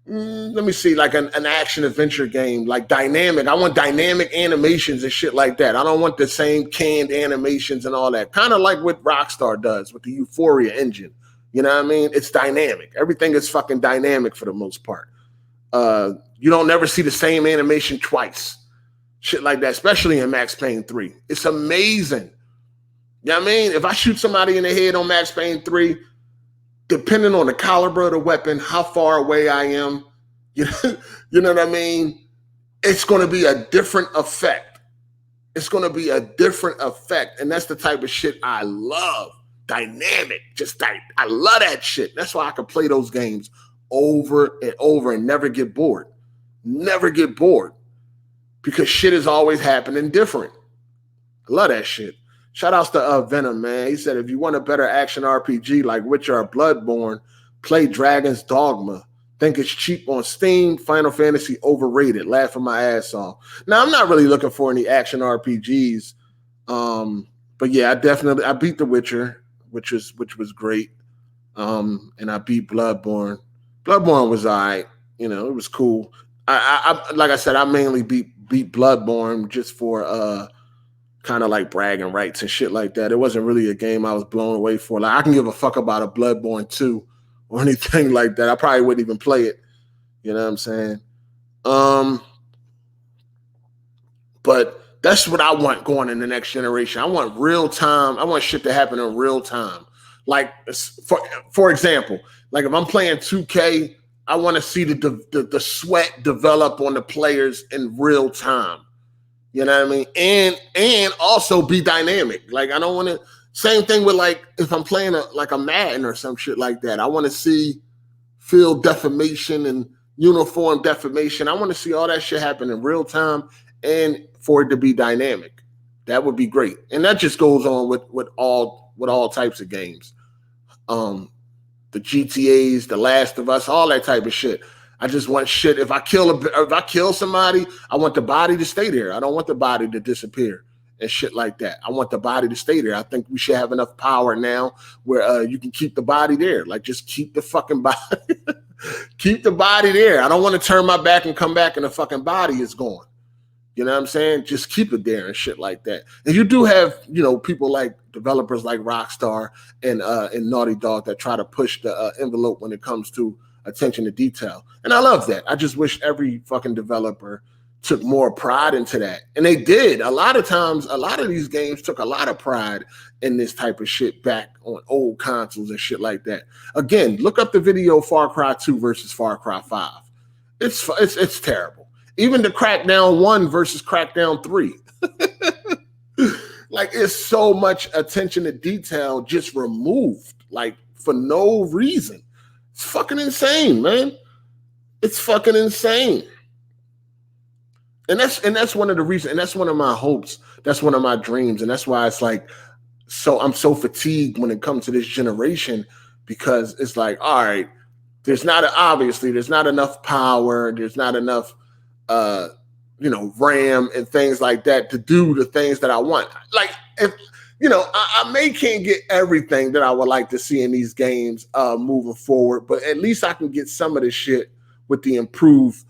let me see, like an action adventure game, like dynamic. I want dynamic animations and shit like that. I don't want the same canned animations and all that. Kind of like what Rockstar does with the Euphoria engine. You know what I mean? It's dynamic. Everything is fucking dynamic for the most part. You don't never see the same animation twice. Shit like that, especially in Max Payne 3. It's amazing. You know what I mean? If I shoot somebody in the head on Max Payne 3, depending on the caliber of the weapon, how far away I am, you know what I mean? It's going to be a different effect. It's going to be a different effect. And that's the type of shit I love. Dynamic. I love that shit. That's why I can play those games over and over and never get bored. Never get bored. Because shit is always happening different. I love that shit. Shout outs to Venom, man. He said, if you want a better action RPG like Witcher or Bloodborne, play Dragon's Dogma. Think it's cheap on Steam. Final Fantasy overrated. Laughing my ass off. Now, I'm not really looking for any action RPGs. But yeah, I beat The Witcher, which was great. And I beat Bloodborne. Bloodborne was all right. It was cool. I like I said, I mainly beat Bloodborne just for kind of like bragging rights and shit like that. It wasn't really a game I was blown away for. Like, I can give a fuck about a Bloodborne 2 or anything like that. I probably wouldn't even play it. You know what I'm saying? But that's what I want going in the next generation. I want real time. I want shit to happen in real time. Like, for example, like if I'm playing 2K, I want to see the sweat develop on the players in real time. You know what I mean? And also be dynamic. Like, I don't want to, same thing with like, if I'm playing a Madden or some shit like that, I want to see field deformation and uniform deformation. I want to see all that shit happen in real time and for it to be dynamic. That would be great. And that just goes on with all types of games. The GTAs, The Last of Us, all that type of shit. I just want shit. If I kill somebody, I want the body to stay there. I don't want the body to disappear and shit like that. I want the body to stay there. I think we should have enough power now where you can keep the body there. Like, just keep the fucking body. Keep the body there. I don't want to turn my back and come back and the fucking body is gone. You know what I'm saying? Just keep it there and shit like that. And you do have, people like developers like Rockstar and Naughty Dog that try to push the envelope when it comes to attention to detail. And I love that. I just wish every fucking developer took more pride into that. And they did. A lot of times, a lot of these games took a lot of pride in this type of shit back on old consoles and shit like that. Again, look up the video Far Cry 2 versus Far Cry 5. It's terrible. Even the Crackdown 1 versus Crackdown 3. Like, it's so much attention to detail just removed, like, for no reason. It's fucking insane, man. It's fucking insane. And that's one of the reasons, and that's one of my hopes. That's one of my dreams. And that's why it's like, I'm so fatigued when it comes to this generation, because it's like, all right, there's not enough power. There's not enough RAM and things like that to do the things that I want. Like, if I can't get everything that I would like to see in these games moving forward, but at least I can get some of this shit with the improved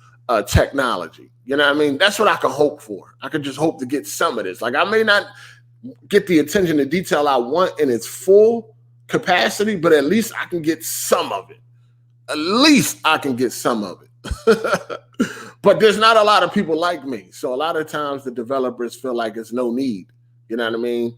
technology. You know what I mean? That's what I can hope for. I can just hope to get some of this. Like, I may not get the attention to detail I want in its full capacity, but at least I can get some of it. At least I can get some of it. But there's not a lot of people like me. So a lot of times the developers feel like there's no need. You know what I mean?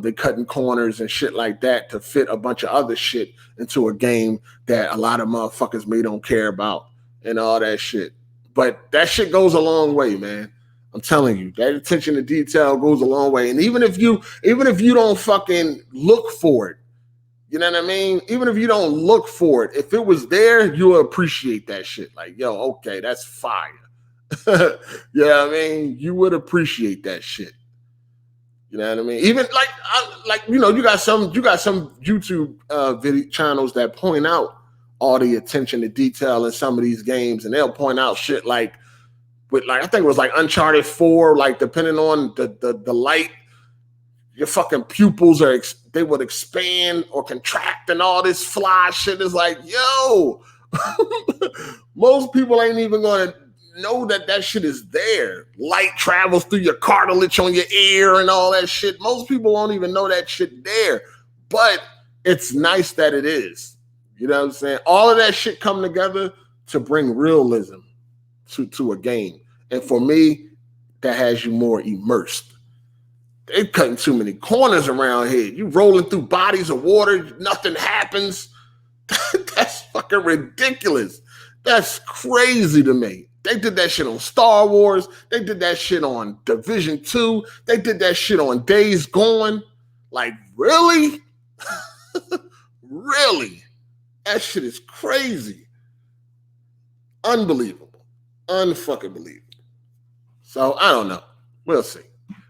They're cutting corners and shit like that to fit a bunch of other shit into a game that a lot of motherfuckers may don't care about and all that shit. But that shit goes a long way, man. I'm telling you, that attention to detail goes a long way. And even if you don't fucking look for it, you know what I mean? Even if you don't look for it, if it was there, you'll appreciate that shit. Like, yo, okay, that's fire. You know what I mean? You would appreciate that shit. You know what I mean? Even you got some YouTube video channels that point out all the attention to detail in some of these games, and they'll point out shit like I think it was like Uncharted 4, like depending on the light, your fucking pupils they would expand or contract and all this fly shit. Is like, yo, most people ain't even gonna know that shit is there. Light travels through your cartilage on your ear and all that shit. Most people won't even know that shit there, but it's nice that it is. You know what I'm saying? All of that shit come together to bring realism to a game. And for me, that has you more immersed. They're cutting too many corners around here. You rolling through bodies of water, nothing happens. That's fucking ridiculous. That's crazy to me. They did that shit on Star Wars. They did that shit on Division 2. They did that shit on Days Gone. Like, really? Really? That shit is crazy. Unbelievable. Unfucking believable. So, I don't know. We'll see.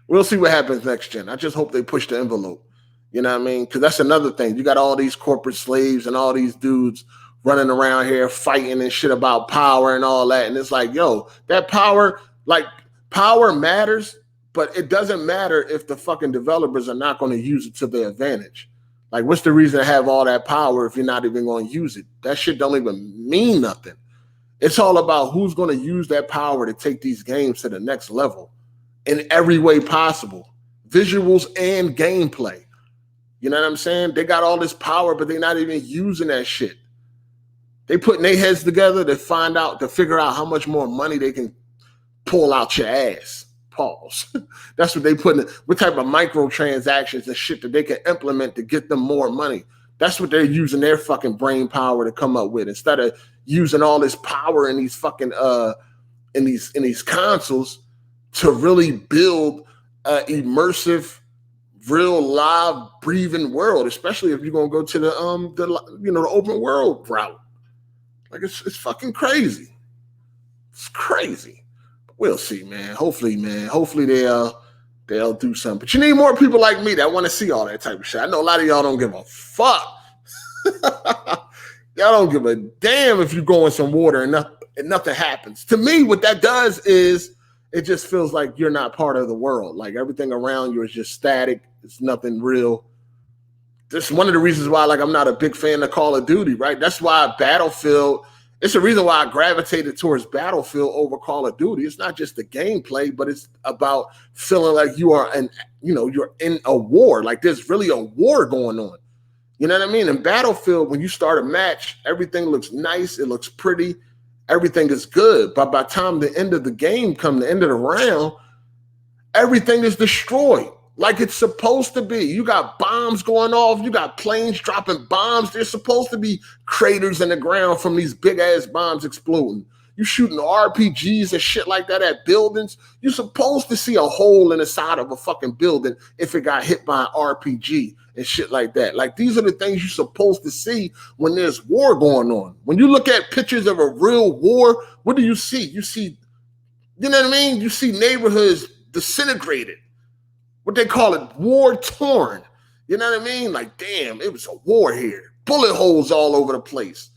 We'll see what happens next gen. I just hope they push the envelope. You know what I mean? Because that's another thing. You got all these corporate slaves and all these dudes running around here fighting and shit about power and all that. And it's like, yo, that power matters, but it doesn't matter if the fucking developers are not going to use it to their advantage. Like, what's the reason to have all that power if you're not even going to use it? That shit don't even mean nothing. It's all about who's going to use that power to take these games to the next level in every way possible. Visuals and gameplay. You know what I'm saying? They got all this power, but they're not even using that shit. They putting their heads together to figure out how much more money they can pull out your ass. Pause. That's what they put in. What type of microtransactions and shit that they can implement to get them more money. That's what they're using their fucking brain power to come up with, instead of using all this power in these fucking in these consoles to really build an immersive, real live breathing world, especially if you're gonna go to the open world route. Like, it's fucking crazy. It's crazy. We'll see, man. Hopefully they'll do something. But you need more people like me that want to see all that type of shit. I know a lot of y'all don't give a fuck. Y'all don't give a damn if you go in some water and nothing happens. To me, what that does is it just feels like you're not part of the world. Like, everything around you is just static. It's nothing real. This is one of the reasons why, like, I'm not a big fan of Call of Duty, right? That's why Battlefield It's the reason why I gravitated towards Battlefield over Call of Duty. It's not just the gameplay, but it's about feeling like you're in a war. Like there's really a war going on. You know what I mean? In Battlefield, when you start a match, everything looks nice. It looks pretty. Everything is good. But by the time the end of the game comes, the end of the round, everything is destroyed like it's supposed to be. You got bombs going off. You got planes dropping bombs. There's supposed to be craters in the ground from these big-ass bombs exploding. You shooting RPGs and shit like that at buildings. You're supposed to see a hole in the side of a fucking building if it got hit by an RPG and shit like that. Like, these are the things you're supposed to see when there's war going on. When you look at pictures of a real war, what do you see? You see, you know what I mean? You see neighborhoods disintegrated. What they call it, war torn. You know what I mean? Like, damn, it was a war here. Bullet holes all over the place.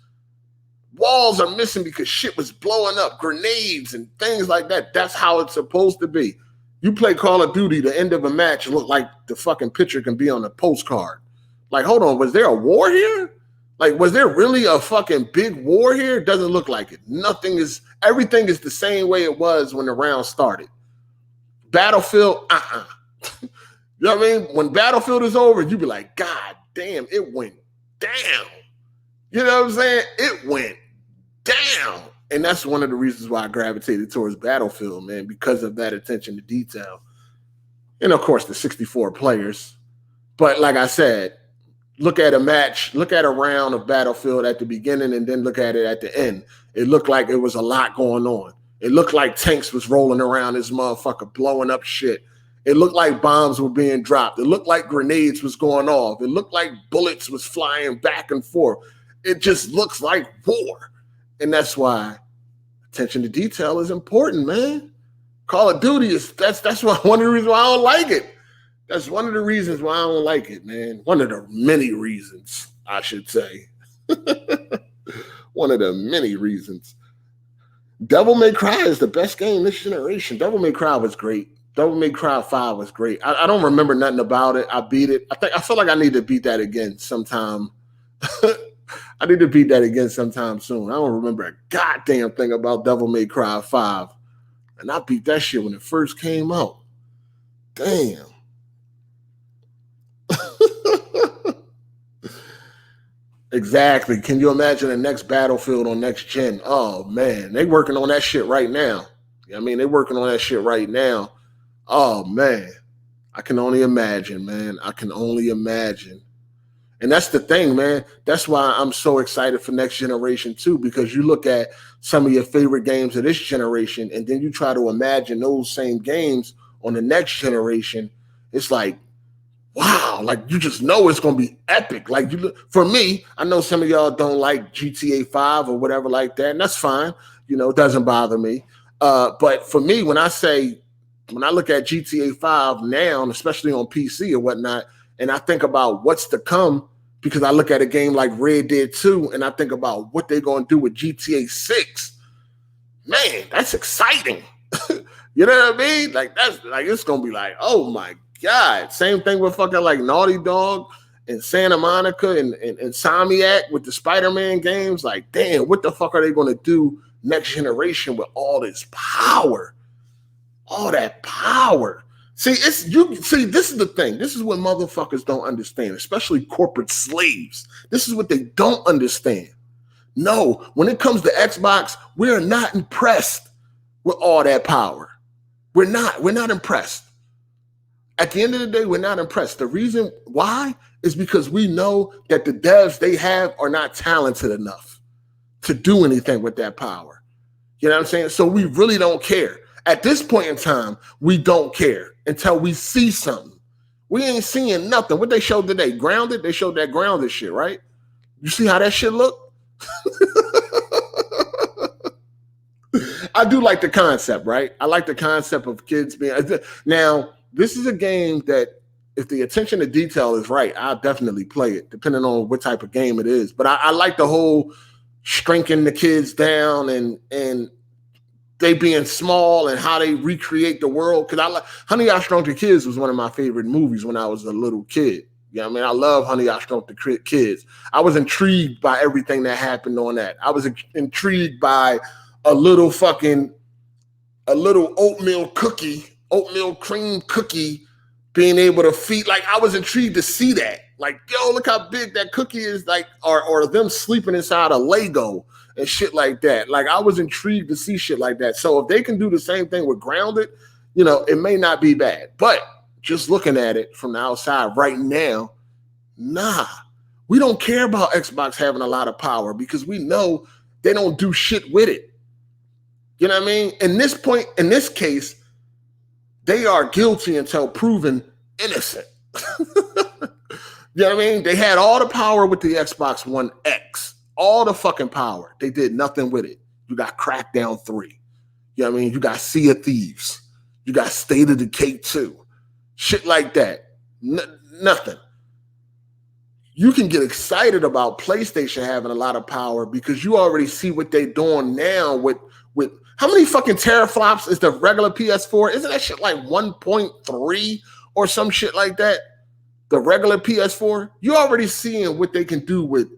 Walls are missing because shit was blowing up, grenades and things like that. That's how it's supposed to be. You play Call of Duty, the end of a match look like the fucking picture can be on a postcard. Like, hold on, was there a war here? Like, was there really a fucking big war here? It doesn't look like it. Everything is the same way it was when the round started. Battlefield, You know what I mean? When Battlefield is over, you be like, God damn, it went down. You know what I'm saying? It went down. And that's one of the reasons why I gravitated towards Battlefield, man, because of that attention to detail. And of course, the 64 players. But like I said, look at a match, look at a round of Battlefield at the beginning and then look at it at the end. It looked like it was a lot going on. It looked like tanks was rolling around this motherfucker, blowing up shit. It looked like bombs were being dropped. It looked like grenades was going off. It looked like bullets was flying back and forth. It just looks like war. And that's why attention to detail is important, man. Call of Duty that's one of the reasons why I don't like it. That's one of the reasons why I don't like it, man. One of the many reasons, I should say. One of the many reasons. Devil May Cry is the best game this generation. Devil May Cry was great. Devil May Cry 5 was great. I don't remember nothing about it. I beat it. I feel like I need to beat that again sometime. I need to beat that again sometime soon. I don't remember a goddamn thing about Devil May Cry 5. And I beat that shit when it first came out. Damn. Exactly. Can you imagine the next Battlefield on next gen? Oh, man. They working on that shit right now. I mean, they working on that shit right now. Oh, man. I can only imagine, man. I can only imagine. And that's the thing, man. That's why I'm so excited for next generation, too, because you look at some of your favorite games of this generation, and then you try to imagine those same games on the next generation. It's like, wow, like you just know it's going to be epic. Like for me, I know some of y'all don't like GTA 5 or whatever like that, and that's fine. You know, it doesn't bother me. But for me, when I look at GTA 5 now, especially on PC or whatnot, and I think about what's to come, because I look at a game like Red Dead 2 and I think about what they're going to do with GTA 6, man, that's exciting. You know what I mean? Like that's like it's going to be like, oh my God. Same thing with fucking like Naughty Dog and Santa Monica and Insomniac with the Spider-Man games. Like, damn, what the fuck are they going to do next generation with all this power? All that power. See, this is the thing. This is what motherfuckers don't understand, especially corporate slaves. This is what they don't understand. No, when it comes to Xbox, we're not impressed with all that power. We're not impressed. At the end of the day, we're not impressed. The reason why is because we know that the devs they have are not talented enough to do anything with that power. You know what I'm saying? So we really don't care. At this point in time, we don't care until we see something. We ain't seeing nothing. What they showed today, Grounded, they showed that Grounded shit, right? You see how that shit look? I do like the concept, right? I like the concept of kids being... Now, this is a game that if the attention to detail is right, I'll definitely play it, depending on what type of game it is. But I like the whole shrinking the kids down and they being small and how they recreate the world. Because Honey, I Shrunk the Kids was one of my favorite movies when I was a little kid. You know what I mean? I love Honey, I Shrunk the Kids. I was intrigued by everything that happened on that. I was intrigued by a little oatmeal cream cookie being able to feed. Like, I was intrigued to see that. Like, yo, look how big that cookie is. Like, or them sleeping inside a Lego and shit like that. Like, I was intrigued to see shit like that. So if they can do the same thing with Grounded, you know, it may not be bad. But just looking at it from the outside right now, nah, we don't care about Xbox having a lot of power because we know they don't do shit with it. You know what I mean? In this case, they are guilty until proven innocent. You know what I mean? They had all the power with the Xbox One X, all the fucking power. They did nothing with it. You got Crackdown 3. You know what I mean? You got Sea of Thieves. You got State of Decay 2. Shit like that. Nothing. You can get excited about PlayStation having a lot of power because you already see what they're doing now with how many fucking teraflops is the regular PS4? Isn't that shit like 1.3 or some shit like that? The regular PS4? You already seeing what they can do with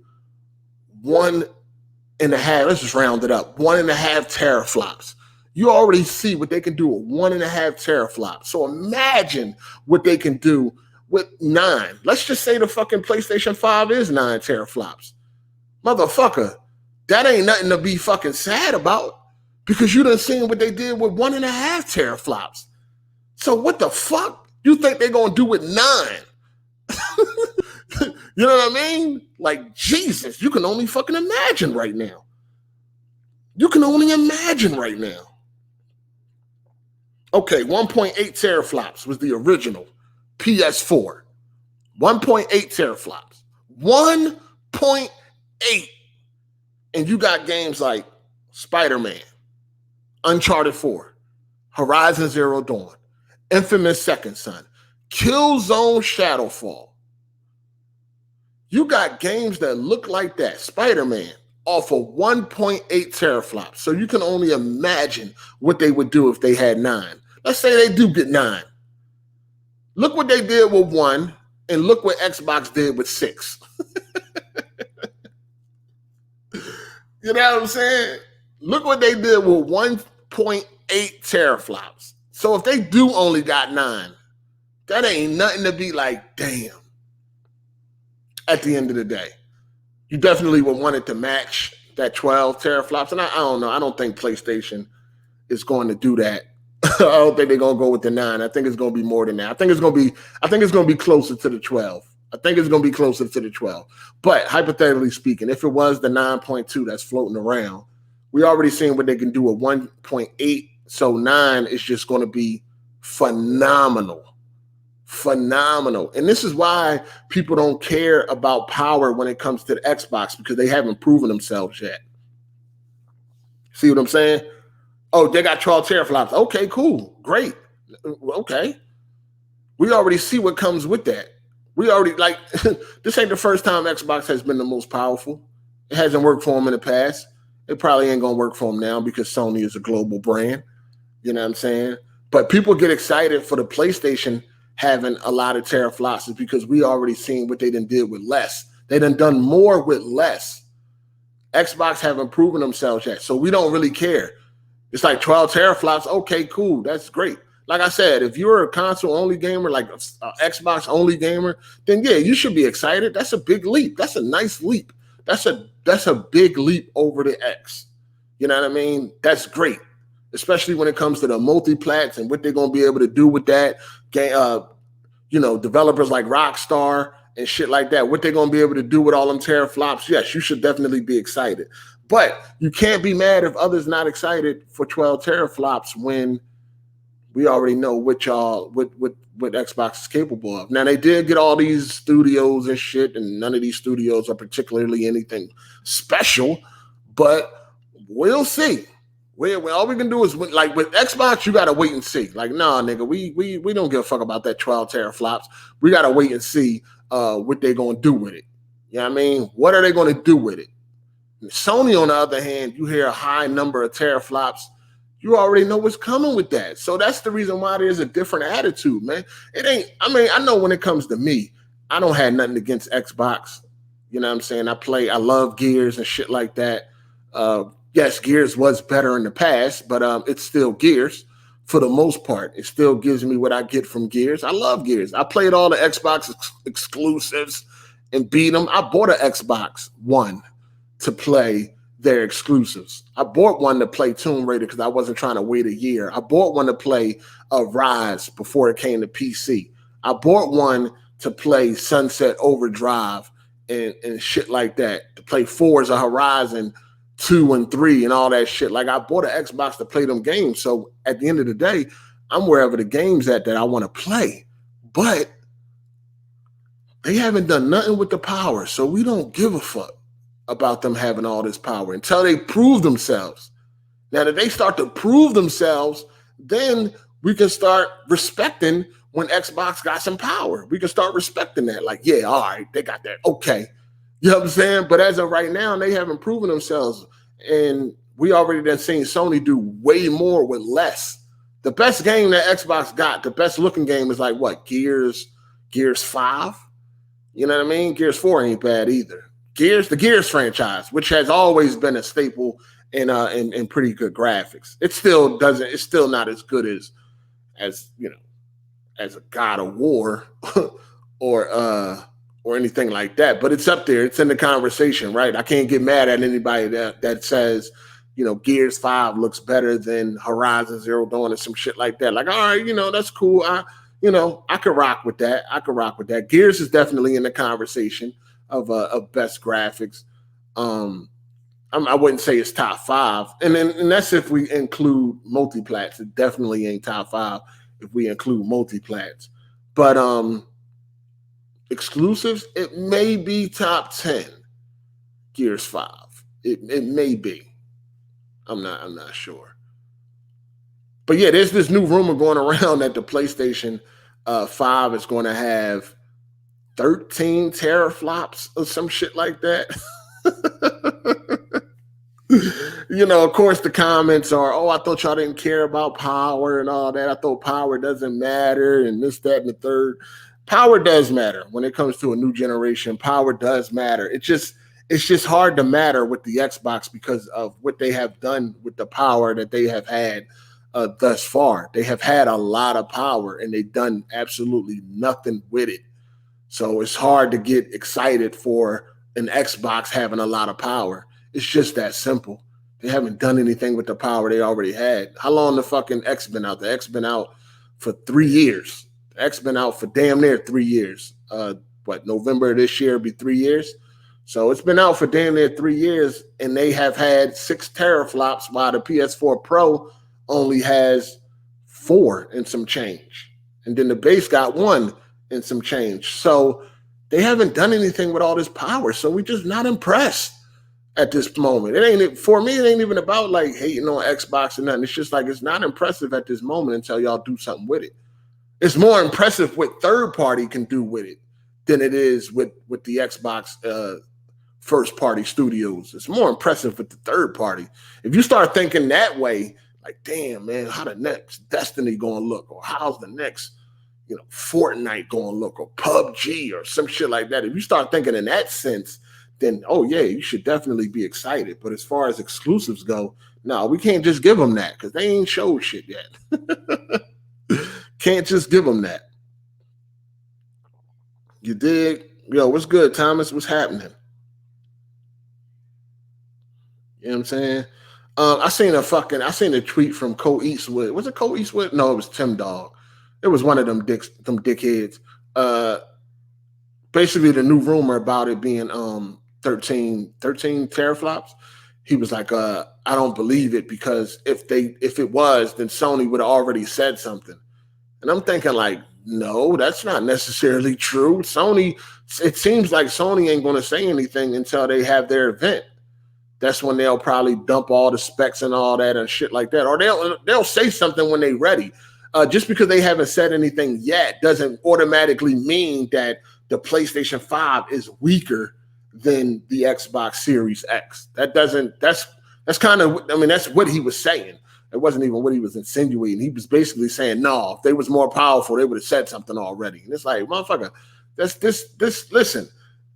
1.5, let's just round it up, 1.5 teraflops. You already see what they can do with 1.5 teraflops. So imagine what they can do with 9. Let's just say the fucking PlayStation 5 is 9 teraflops. Motherfucker, that ain't nothing to be fucking sad about because you done seen what they did with 1.5 teraflops. So what the fuck you think they're going to do with 9? You know what I mean? Like, Jesus, you can only fucking imagine right now. You can only imagine right now. Okay, 1.8 teraflops was the original PS4. 1.8 teraflops. 1.8. And you got games like Spider-Man, Uncharted 4, Horizon Zero Dawn, Infamous Second Son, Killzone Shadowfall. You got games that look like that. Spider-Man off of 1.8 teraflops. So you can only imagine what they would do if they had 9. Let's say they do get 9. Look what they did with 1 and look what Xbox did with 6. You know what I'm saying? Look what they did with 1.8 teraflops. So if they do only got 9, that ain't nothing to be like, damn. At the end of the day, you definitely would want it to match that 12 teraflops. And I don't know. I don't think PlayStation is going to do that. I don't think they're going to go with the 9. I think it's going to be more than that. I think it's going to be closer to the 12. I think it's going to be closer to the 12. But hypothetically speaking, if it was the 9.2 that's floating around, we already seen what they can do at 1.8. So 9 is just going to be phenomenal. Phenomenal. And this is why people don't care about power when it comes to the Xbox because they haven't proven themselves yet. See what I'm saying? Oh, they got 12 teraflops. Okay, cool. Great. Okay. We already see what comes with that. We already, like, this ain't the first time Xbox has been the most powerful. It hasn't worked for them in the past. It probably ain't going to work for them now because Sony is a global brand. You know what I'm saying? But people get excited for the PlayStation having a lot of teraflops is because we already seen what they done did with less. They done more with less. Xbox haven't proven themselves yet, so we don't really care. It's like 12 teraflops. Okay, cool. That's great. Like I said, if you're a console-only gamer, like an Xbox-only gamer, then yeah, you should be excited. That's a big leap. That's a nice leap. That's a big leap over the X. You know what I mean? That's great, especially when it comes to the multi-plats and what they're going to be able to do with that. Developers like Rockstar and shit like that, what they're going to be able to do with all them teraflops. Yes, you should definitely be excited. But you can't be mad if others not excited for 12 teraflops when we already know what Xbox is capable of. Now, they did get all these studios and shit, and none of these studios are particularly anything special, but we'll see. All we can do is, like with Xbox, you got to wait and see. Like, nah, nigga, we don't give a fuck about that 12 teraflops. We got to wait and see what they're going to do with it. You know what I mean? What are they going to do with it? Sony, on the other hand, you hear a high number of teraflops, you already know what's coming with that. So that's the reason why there's a different attitude, man. It ain't, I mean, I know when it comes to me, I don't have nothing against Xbox. You know what I'm saying? I love Gears and shit like that. Yes, Gears was better in the past, but it's still Gears for the most part. It still gives me what I get from Gears. I love Gears. I played all the Xbox exclusives and beat them. I bought an Xbox One to play their exclusives. I bought one to play Tomb Raider because I wasn't trying to wait a year. I bought one to play Rise before it came to PC. I bought one to play Sunset Overdrive and shit like that, to play Forza Horizon 2 and 3 and all that shit. Like, I bought an Xbox to play them games. So at the end of the day, I'm wherever the game's at that I want to play. But they haven't done nothing with the power, so we don't give a fuck about them having all this power until they prove themselves. Now, if they start to prove themselves, then we can start respecting when Xbox got some power. We can start respecting that. Like, yeah, all right, they got that. Okay. You know what I'm saying? But as of right now, they haven't proven themselves. And we already done seen Sony do way more with less. The best game that Xbox got, the best looking game is like what? Gears 5? You know what I mean? Gears 4 ain't bad either. The Gears franchise, which has always been a staple in pretty good graphics. It's still not as good as you know, as a God of War or anything like that. But it's up there. It's in the conversation, right? I can't get mad at anybody that says, you know, Gears 5 looks better than Horizon Zero Dawn or some shit like that. Like, all right, you know, that's cool. I could rock with that. Gears is definitely in the conversation of best graphics. I wouldn't say it's top 5, and that's if we include multiplats. It definitely ain't top 5 if we include multiplats. But exclusives, it may be top 10. Gears 5, it may be. I'm not sure. But yeah, there's this new rumor going around that the PlayStation 5 is going to have 13 teraflops or some shit like that. You know, of course, the comments are, oh, I thought y'all didn't care about power and all that. I thought power doesn't matter and this, that, and the third. Power does matter when it comes to a new generation. Power does matter. It's just hard to matter with the Xbox because of what they have done with the power that they have had thus far. They have had a lot of power and they've done absolutely nothing with it. So it's hard to get excited for an Xbox having a lot of power. It's just that simple. They haven't done anything with the power they already had. How long the fucking X been out? The X been out for 3 years. The X been out for damn near 3 years. November of this year will be 3 years. So it's been out for damn near 3 years, and they have had 6 teraflops while the PS4 Pro only has 4 and some change. And then the base got 1 and some change. So they haven't done anything with all this power. So we're just not impressed at this moment. For me, it ain't even about like hating on Xbox or nothing. It's just like it's not impressive at this moment until y'all do something with it. It's more impressive what third party can do with it than it is with the Xbox first party studios. It's more impressive with the third party. If you start thinking that way, like, damn, man, how the next Destiny gonna look, or how's the next, Fortnite gonna look, or PUBG or some shit like that. If you start thinking in that sense, then, oh yeah, you should definitely be excited. But as far as exclusives go, no, we can't just give them that because they ain't showed shit yet. Can't just give them that. You dig? Yo, what's good, Thomas? What's happening? You know what I'm saying? I seen a tweet from Cole Eastwood. Was it Cole Eastwood? No, it was Tim Dog. It was one of them dickheads. Basically the new rumor about it being 13 teraflops. He was like, I don't believe it, because if it was, then Sony would have already said something. And I'm thinking like, no, that's not necessarily true. It seems like Sony ain't going to say anything until they have their event. That's when they'll probably dump all the specs and all that and shit like that. Or they'll say something when they're ready. Just because they haven't said anything yet doesn't automatically mean that the PlayStation 5 is weaker than the Xbox Series X. That's kind of, that's what he was saying. It wasn't even what he was insinuating. He was basically saying, no, if they was more powerful, they would have said something already. And it's like, motherfucker, Listen,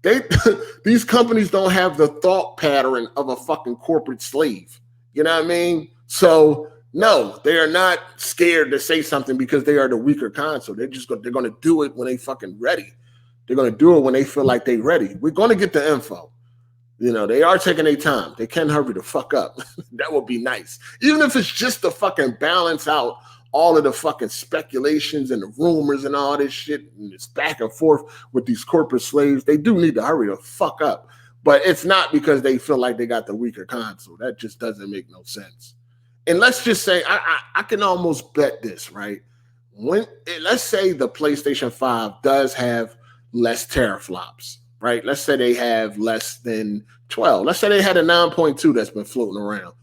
they these companies don't have the thought pattern of a fucking corporate slave. You know what I mean? So no, they are not scared to say something because they are the weaker console. They're going to do it when they fucking ready. They're going to do it when they feel like they ready. We're going to get the info. You know, they are taking their time. They can hurry the fuck up. That would be nice. Even if it's just to fucking balance out all of the fucking speculations and the rumors and all this shit and this back and forth with these corporate slaves, they do need to hurry the fuck up. But it's not because they feel like they got the weaker console. That just doesn't make no sense. And let's just say, I can almost bet this, right? Let's say the PlayStation 5 does have less teraflops, right? Let's say they have less than 12. Let's say they had a 9.2 that's been floating around.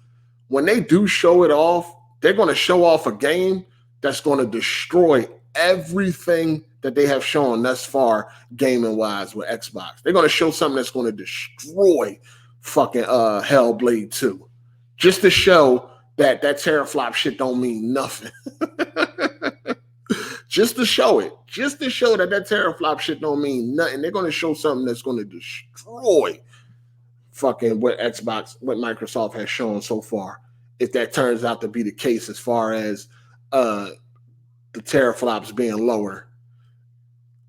When they do show it off, they're going to show off a game that's going to destroy everything that they have shown thus far gaming-wise with Xbox. They're going to show something that's going to destroy fucking Hellblade 2. Just to show that teraflop shit don't mean nothing. Just to show it. Just to show that teraflop shit don't mean nothing. They're going to show something that's going to destroy fucking what Microsoft has shown so far. If that turns out to be the case as far as the teraflops being lower.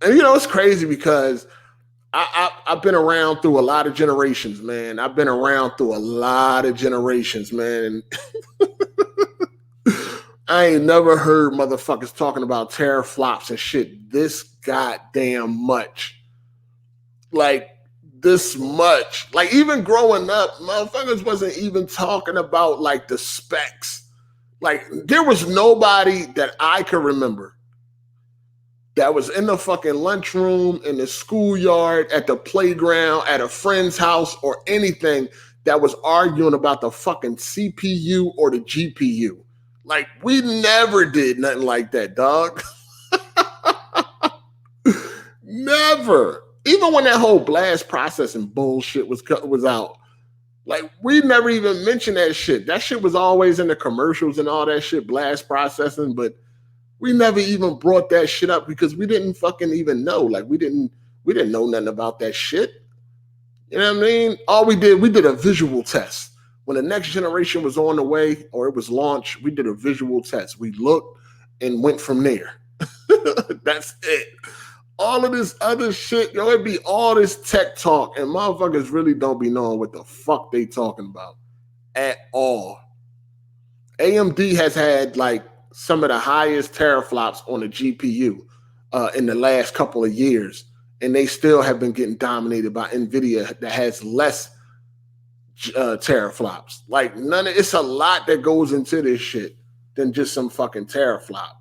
And, you know, it's crazy because I've been around through a lot of generations, man. I've been around through a lot of generations, man. I ain't never heard motherfuckers talking about teraflops and shit this goddamn much. Like, this much. Like, even growing up, motherfuckers wasn't even talking about, like, the specs. Like, there was nobody that I could remember that was in the fucking lunchroom, in the schoolyard, at the playground, at a friend's house, or anything that was arguing about the fucking CPU or the GPU. Like, we never did nothing like that, dog. Never. Even when that whole blast processing bullshit was out, like, we never even mentioned that shit. That shit was always in the commercials and all that shit, blast processing, but we never even brought that shit up because we didn't fucking even know. Like, we didn't know nothing about that shit. You know what I mean? All we did a visual test. When the next generation was on the way or it was launched, we did a visual test. We looked and went from there. That's it. All of this other shit, yo, it'd be all this tech talk, and motherfuckers really don't be knowing what the fuck they talking about at all. AMD has had, like, some of the highest teraflops on the GPU in the last couple of years, and they still have been getting dominated by NVIDIA that has less teraflops. Like, it's a lot that goes into this shit than just some fucking teraflops.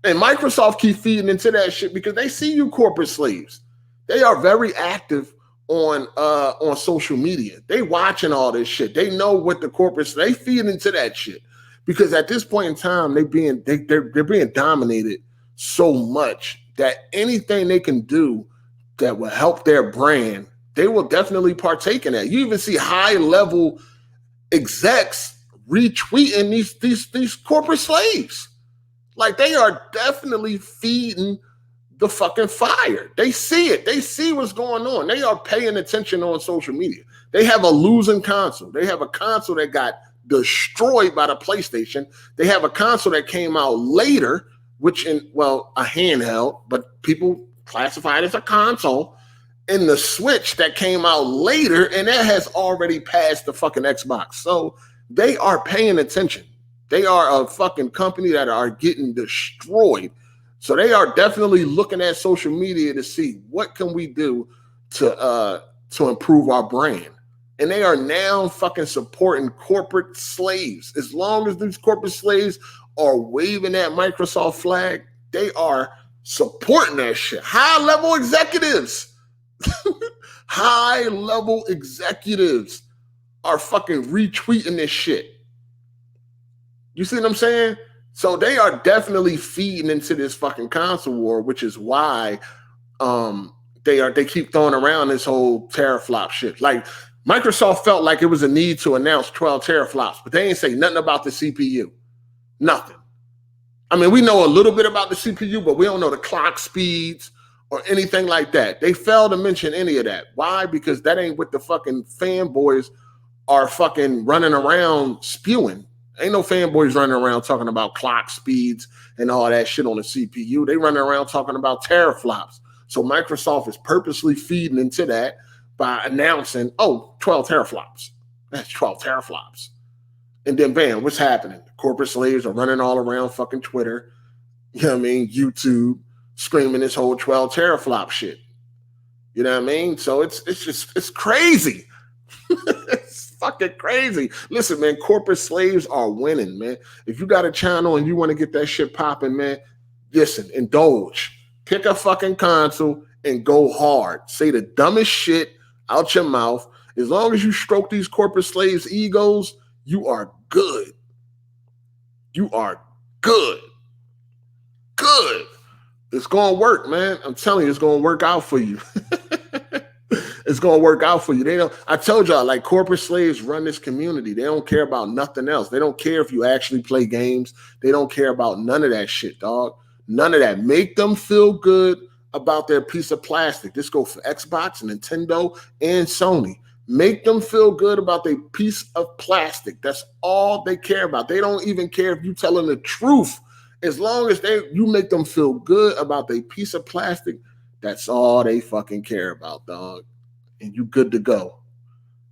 And Microsoft keep feeding into that shit because they see you corporate slaves. They are very active on social media. They watching all this shit. They know what the corporates, they feed into that shit. Because at this point in time, they're being dominated so much that anything they can do that will help their brand, they will definitely partake in that. You even see high-level execs retweeting these corporate slaves. Like, they are definitely feeding the fucking fire. They see it. They see what's going on. They are paying attention on social media. They have a losing console. They have a console that got destroyed by the PlayStation. They have a console that came out later, a handheld, but people classify it as a console. And the Switch that came out later, and that has already passed the fucking Xbox. So they are paying attention. They are a fucking company that are getting destroyed. So they are definitely looking at social media to see what can we do to improve our brand. And they are now fucking supporting corporate slaves. As long as these corporate slaves are waving that Microsoft flag, they are supporting that shit. High-level executives. High-level executives are fucking retweeting this shit. You see what I'm saying? So they are definitely feeding into this fucking console war, which is why they keep throwing around this whole teraflop shit. Like, Microsoft felt like it was a need to announce 12 teraflops, but they ain't say nothing about the CPU. Nothing. I mean, we know a little bit about the CPU, but we don't know the clock speeds or anything like that. They fail to mention any of that. Why? Because that ain't what the fucking fanboys are fucking running around spewing. Ain't no fanboys running around talking about clock speeds and all that shit on the CPU. They running around talking about teraflops. So Microsoft is purposely feeding into that by announcing, 12 teraflops. That's 12 teraflops. And then bam, what's happening? Corporate slaves are running all around fucking Twitter, you know what I mean, YouTube, screaming this whole 12 teraflop shit. You know what I mean? So it's crazy. It's fucking crazy. Listen, man, corporate slaves are winning, man. If you got a channel and you want to get that shit popping, man, listen, indulge. Pick a fucking console and go hard. Say the dumbest shit out your mouth. As long as you stroke these corporate slaves' egos, you are good. You are good. Good. It's going to work, man. I'm telling you, it's going to work out for you. It's going to work out for you. They don't. I told y'all, like, corporate slaves run this community. They don't care about nothing else. They don't care if you actually play games. They don't care about none of that shit, dog. None of that. Make them feel good about their piece of plastic. This go for Xbox, Nintendo, and Sony. Make them feel good about their piece of plastic. That's all they care about. They don't even care if you telling the truth. As long as you make them feel good about their piece of plastic, that's all they fucking care about, dog. And you good to go.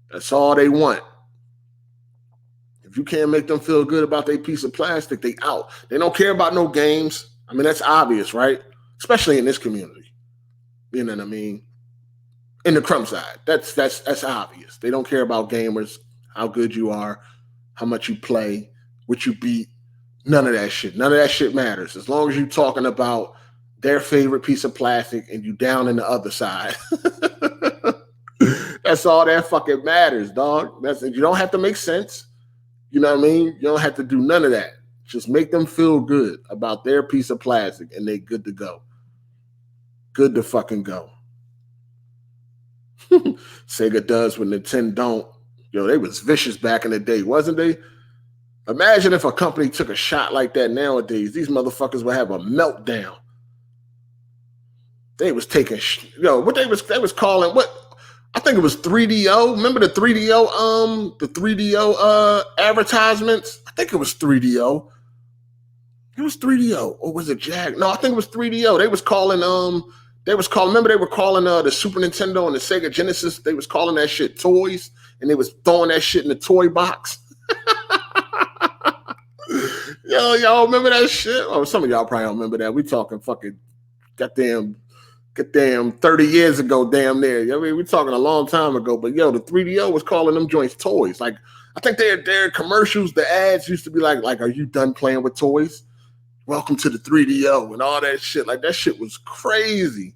That's all they want. If you can't make them feel good about their piece of plastic, they out. They don't care about no games. I mean, that's obvious, right? Especially in this community. You know what I mean? In the crumb side. That's obvious. They don't care about gamers, how good you are, how much you play, what you beat. None of that shit. None of that shit matters. As long as you're talking about their favorite piece of plastic and you down in the other side. That's all that fucking matters, dog. You don't have to make sense. You know what I mean? You don't have to do none of that. Just make them feel good about their piece of plastic and they good to go. Good to fucking go. Sega does when Nintendo don't. Yo, they was vicious back in the day, wasn't they? Imagine if a company took a shot like that nowadays. These motherfuckers would have a meltdown. They was taking, what they was calling, what? I think it was 3DO. Remember the 3DO advertisements? I think it was 3DO. It was 3DO. Or was it Jag? No, I think it was 3DO. They was calling, remember they were calling the Super Nintendo and the Sega Genesis, they was calling that shit toys, and they was throwing that shit in the toy box. Yo, y'all remember that shit? Oh, some of y'all probably don't remember that. We talking fucking goddamn 30 years ago, damn near. I mean, we're talking a long time ago, but yo, the 3DO was calling them joints toys. Like, I think their commercials, the ads used to be like, are you done playing with toys? Welcome to the 3DO and all that shit. Like, that shit was crazy.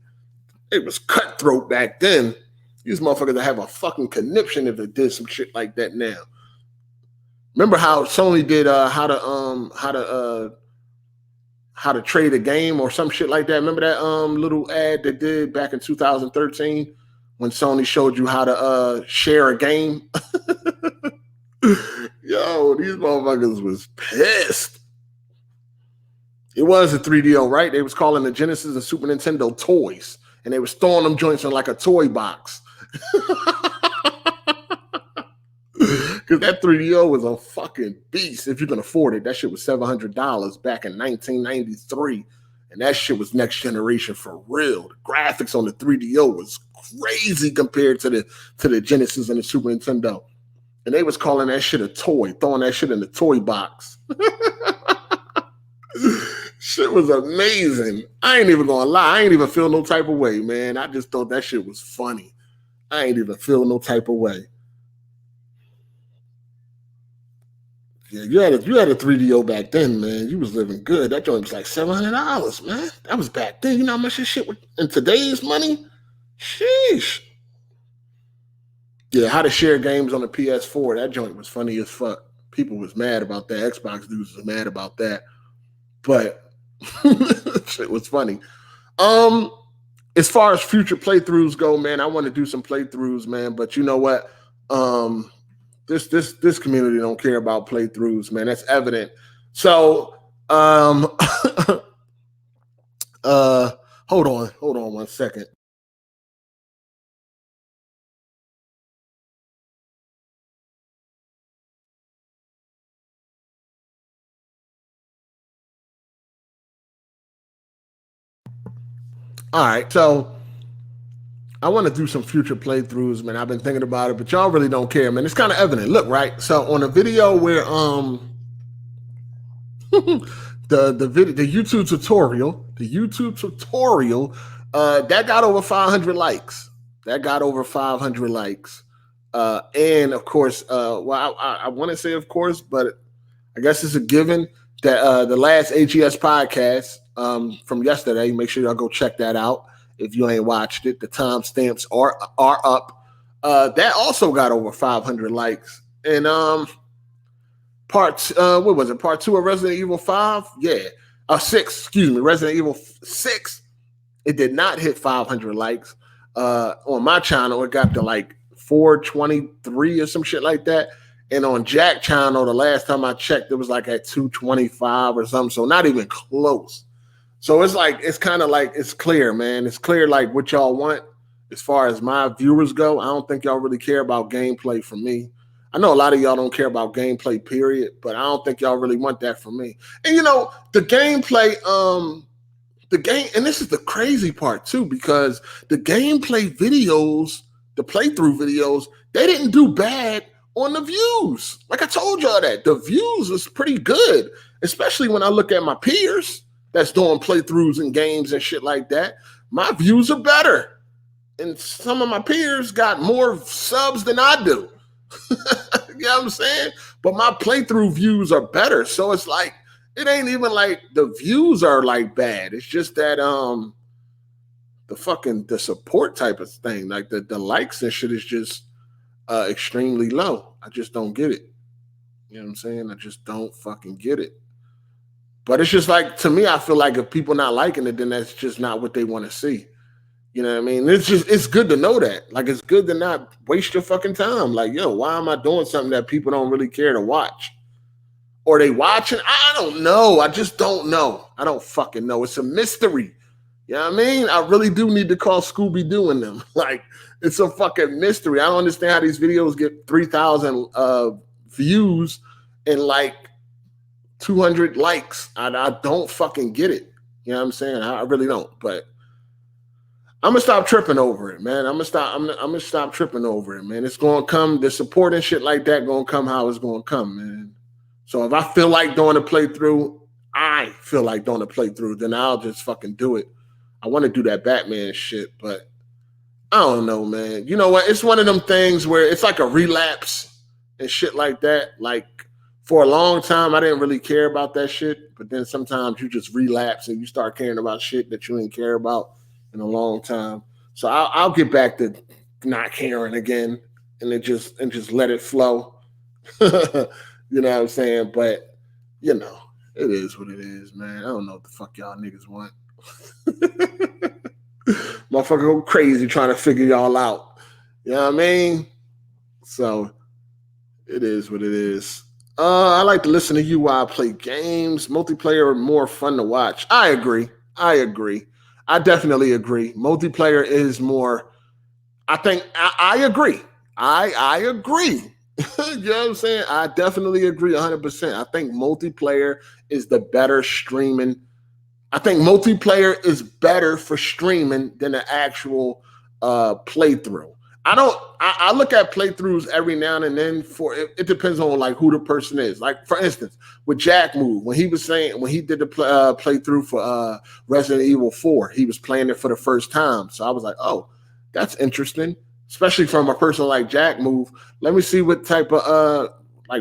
It was cutthroat back then. These motherfuckers have a fucking conniption if they did some shit like that now. Remember how Sony did how to trade a game or some shit like that? Remember that little ad they did back in 2013 when Sony showed you how to share a game? Yo, these motherfuckers was pissed. It was a 3DO, right? They was calling the Genesis and Super Nintendo toys, and they was throwing them joints in like a toy box. Because that 3DO was a fucking beast. If you can afford it, that shit was $700 back in 1993. And that shit was next generation for real. The graphics on the 3DO was crazy compared to the Genesis and the Super Nintendo. And they was calling that shit a toy, throwing that shit in the toy box. Shit was amazing. I ain't even gonna lie. I ain't even feel no type of way, man. I just thought that shit was funny. I ain't even feel no type of way. Yeah, you had a 3DO back then, man. You was living good. That joint was like $700, man. That was back then. You know how much this shit was in today's money? Sheesh. Yeah, how to share games on the PS4. That joint was funny as fuck. People was mad about that. Xbox dudes was mad about that. But shit was funny. As far as future playthroughs go, man, I want to do some playthroughs, man. But you know what? This community don't care about playthroughs, man. That's evident. So Hold on 1 second. All right, so I want to do some future playthroughs, man. I've been thinking about it, but y'all really don't care, man. It's kind of evident. Look, right? So on a video where the YouTube tutorial that got over 500 likes. That got over 500 likes. And of course, well, I want to say of course, but I guess it's a given that the last AGS podcast from yesterday, make sure y'all go check that out if you ain't watched it. The timestamps are up. That also got over 500 likes. And what was it? Part 2 of Resident Evil 5? Yeah. 6, excuse me. Resident Evil 6. It did not hit 500 likes. On my channel, it got to like 423 or some shit like that. And on Jack channel, the last time I checked, it was like at 225 or something. So not even close. So it's like, it's kind of like, it's clear, man. It's clear like what y'all want as far as my viewers go. I don't think y'all really care about gameplay from me. I know a lot of y'all don't care about gameplay, period, but I don't think y'all really want that from me. And you know, the gameplay, and this is the crazy part too, because the gameplay videos, the playthrough videos, they didn't do bad on the views. Like I told y'all that the views was pretty good, especially when I look at my peers that's doing playthroughs and games and shit like that. My views are better. And some of my peers got more subs than I do. You know what I'm saying? But my playthrough views are better. So it's like, it ain't even like the views are like bad. It's just that the support type of thing, like the likes and shit is just extremely low. I just don't get it. You know what I'm saying? I just don't fucking get it. But it's just like, to me, I feel like if people not liking it, then that's just not what they want to see. You know what I mean? It's good to know that. Like, it's good to not waste your fucking time. Like, yo, why am I doing something that people don't really care to watch? Or they watching? I don't know. I just don't know. I don't fucking know. It's a mystery. You know what I mean? I really do need to call Scooby-Doo in them. Like, it's a fucking mystery. I don't understand how these videos get 3,000 views and like 200 likes. I don't fucking get it. You know what I'm saying? I really don't. But I'm gonna stop tripping over it, man. I'm gonna stop tripping over it, man. It's gonna come. The support and shit like that gonna come how it's gonna come, man. So if I feel like doing a playthrough, then I'll just fucking do it. I want to do that Batman shit, but I don't know, man. You know what? It's one of them things where it's like a relapse and shit like that. Like, for a long time, I didn't really care about that shit, but then sometimes you just relapse and you start caring about shit that you didn't care about in a long time. So I'll get back to not caring again and just let it flow. You know what I'm saying? But you know, it is what it is, man. I don't know what the fuck y'all niggas want. Motherfucker go crazy trying to figure y'all out. You know what I mean? So it is what it is. I like to listen to you while I play games. Multiplayer are more fun to watch. I agree. I definitely agree. Multiplayer is more. I think I agree. I agree. You know what I'm saying? I definitely agree 100%. I think multiplayer is the better streaming. I think multiplayer is better for streaming than the actual playthrough. I look at playthroughs every now and then it depends on like who the person is. Like, for instance, with Jack Move, when he did the playthrough for Resident Evil 4, he was playing it for the first time. So I was like, oh, that's interesting. Especially from a person like Jack Move. Let me see what type of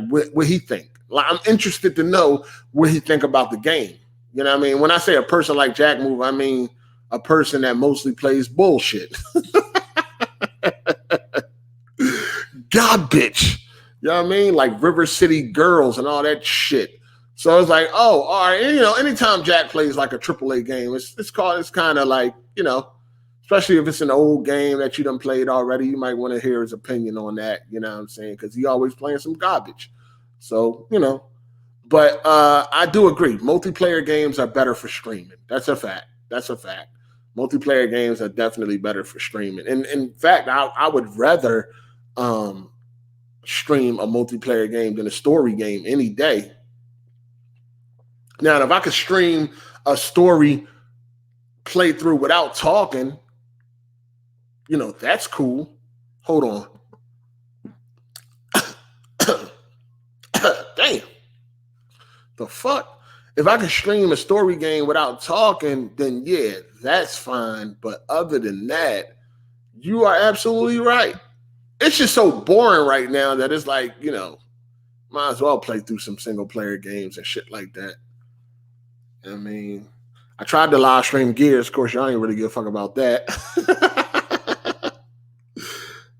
what he think. Like, I'm interested to know what he think about the game. You know what I mean? When I say a person like Jack Move, I mean a person that mostly plays bullshit. Garbage. You know what I mean? Like River City Girls and all that shit. So it's like, oh, all right. And, you know, anytime Jack plays like a AAA game, it's kind of like, you know, especially if it's an old game that you done played already, you might want to hear his opinion on that. You know what I'm saying? Because he always playing some garbage. So, you know, but I do agree. Multiplayer games are better for streaming. That's a fact. Multiplayer games are definitely better for streaming. And in fact, I would rather stream a multiplayer game than a story game any day. Now, if I could stream a story playthrough without talking, that's cool. Hold on. Damn. The fuck? If I can stream a story game without talking, then yeah, that's fine. But other than that, you are absolutely right. It's just so boring right now that it's like, might as well play through some single player games and shit like that. I mean, I tried to live stream Gears. Of course, y'all ain't really give a fuck about that.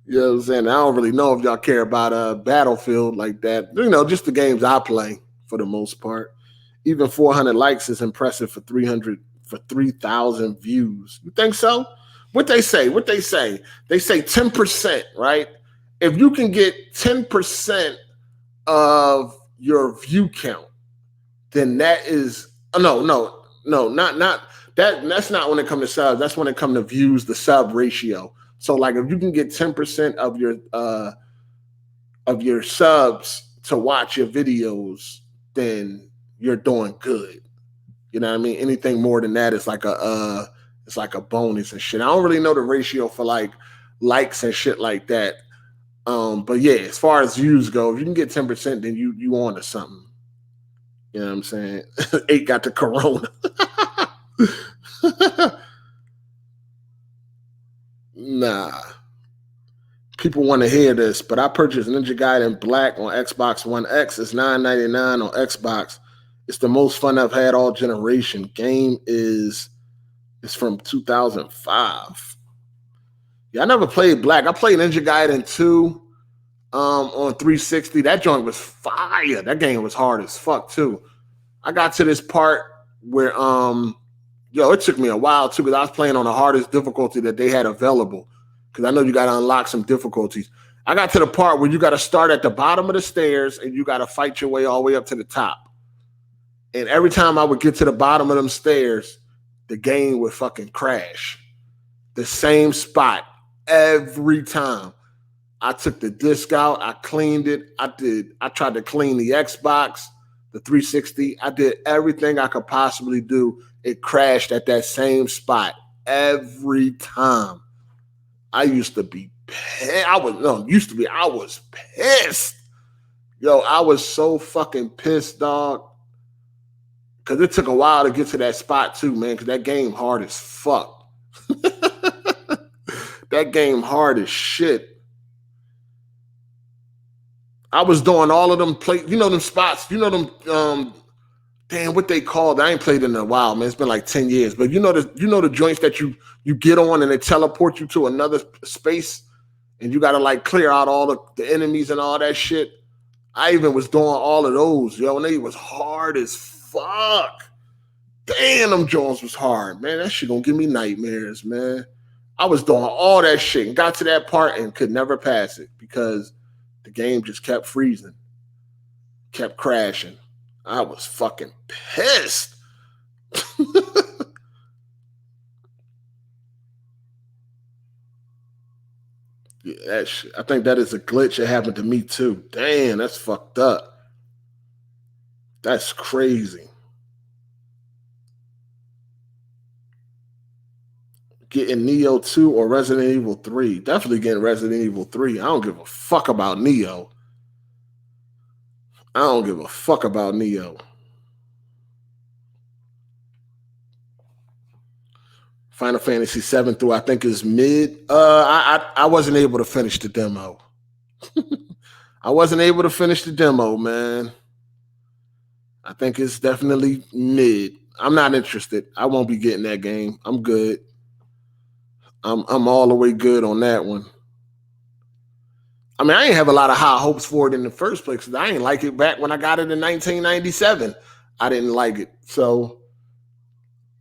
You know what I'm saying? I don't really know if y'all care about Battlefield like that. Just the games I play for the most part. Even 400 likes is impressive for 3,000 views. You think so? What they say? They say 10%, right? If you can get 10% of your view count, then that is no, not that. That's not when it comes to subs. That's when it comes to views, the sub ratio. So like if you can get 10% of your subs to watch your videos, then you're doing good. You know what I mean? Anything more than that is like a bonus and shit. I don't really know the ratio for like likes and shit like that. But yeah, as far as views go, if you can get 10%, then you on to something. You know what I'm saying? 8 got the corona. Nah. People want to hear this, but I purchased Ninja Gaiden Black on Xbox One X. It's $9.99 on Xbox. It's the most fun I've had all generation. Game is from 2005. Yeah, I never played Black. I played Ninja Gaiden 2 on 360. That joint was fire. That game was hard as fuck too. I got to this part where it took me a while too because I was playing on the hardest difficulty that they had available. Because I know you got to unlock some difficulties. I got to the part where you got to start at the bottom of the stairs and you got to fight your way all the way up to the top. And every time I would get to the bottom of them stairs, the game would fucking crash. The same spot every time. I took the disc out. I cleaned it. I tried to clean the Xbox, the 360. I did everything I could possibly do. It crashed at that same spot every time. I used to be pissed. I was pissed. Yo, I was so fucking pissed, dog. Because it took a while to get to that spot too, man, because that game hard as fuck. That game hard as shit. I was doing all of them them spots, them damn what they called. I ain't played in a while, man. It's been like 10 years. But the joints that you get on and they teleport you to another space and you gotta like clear out all the enemies and all that shit. I even was doing all of those, yo, and they was hard as fuck. Damn, them Jones was hard, man. That shit gonna give me nightmares, man. I was doing all that shit and got to that part and could never pass it because the game just kept freezing, kept crashing. I was fucking pissed. Yeah, that shit. I think that is a glitch that happened to me too. Damn, that's fucked up. That's crazy. Getting Neo 2 or Resident Evil 3. Definitely getting Resident Evil 3. I don't give a fuck about Neo. I don't give a fuck about Neo. Final Fantasy 7 through I think is mid. I wasn't able to finish the demo. I wasn't able to finish the demo, man. I think it's definitely mid. I'm not interested. I won't be getting that game. I'm good. I'm all the way good on that one. I mean, I ain't have a lot of high hopes for it in the first place because I ain't like it back when I got it in 1997. I didn't like it. So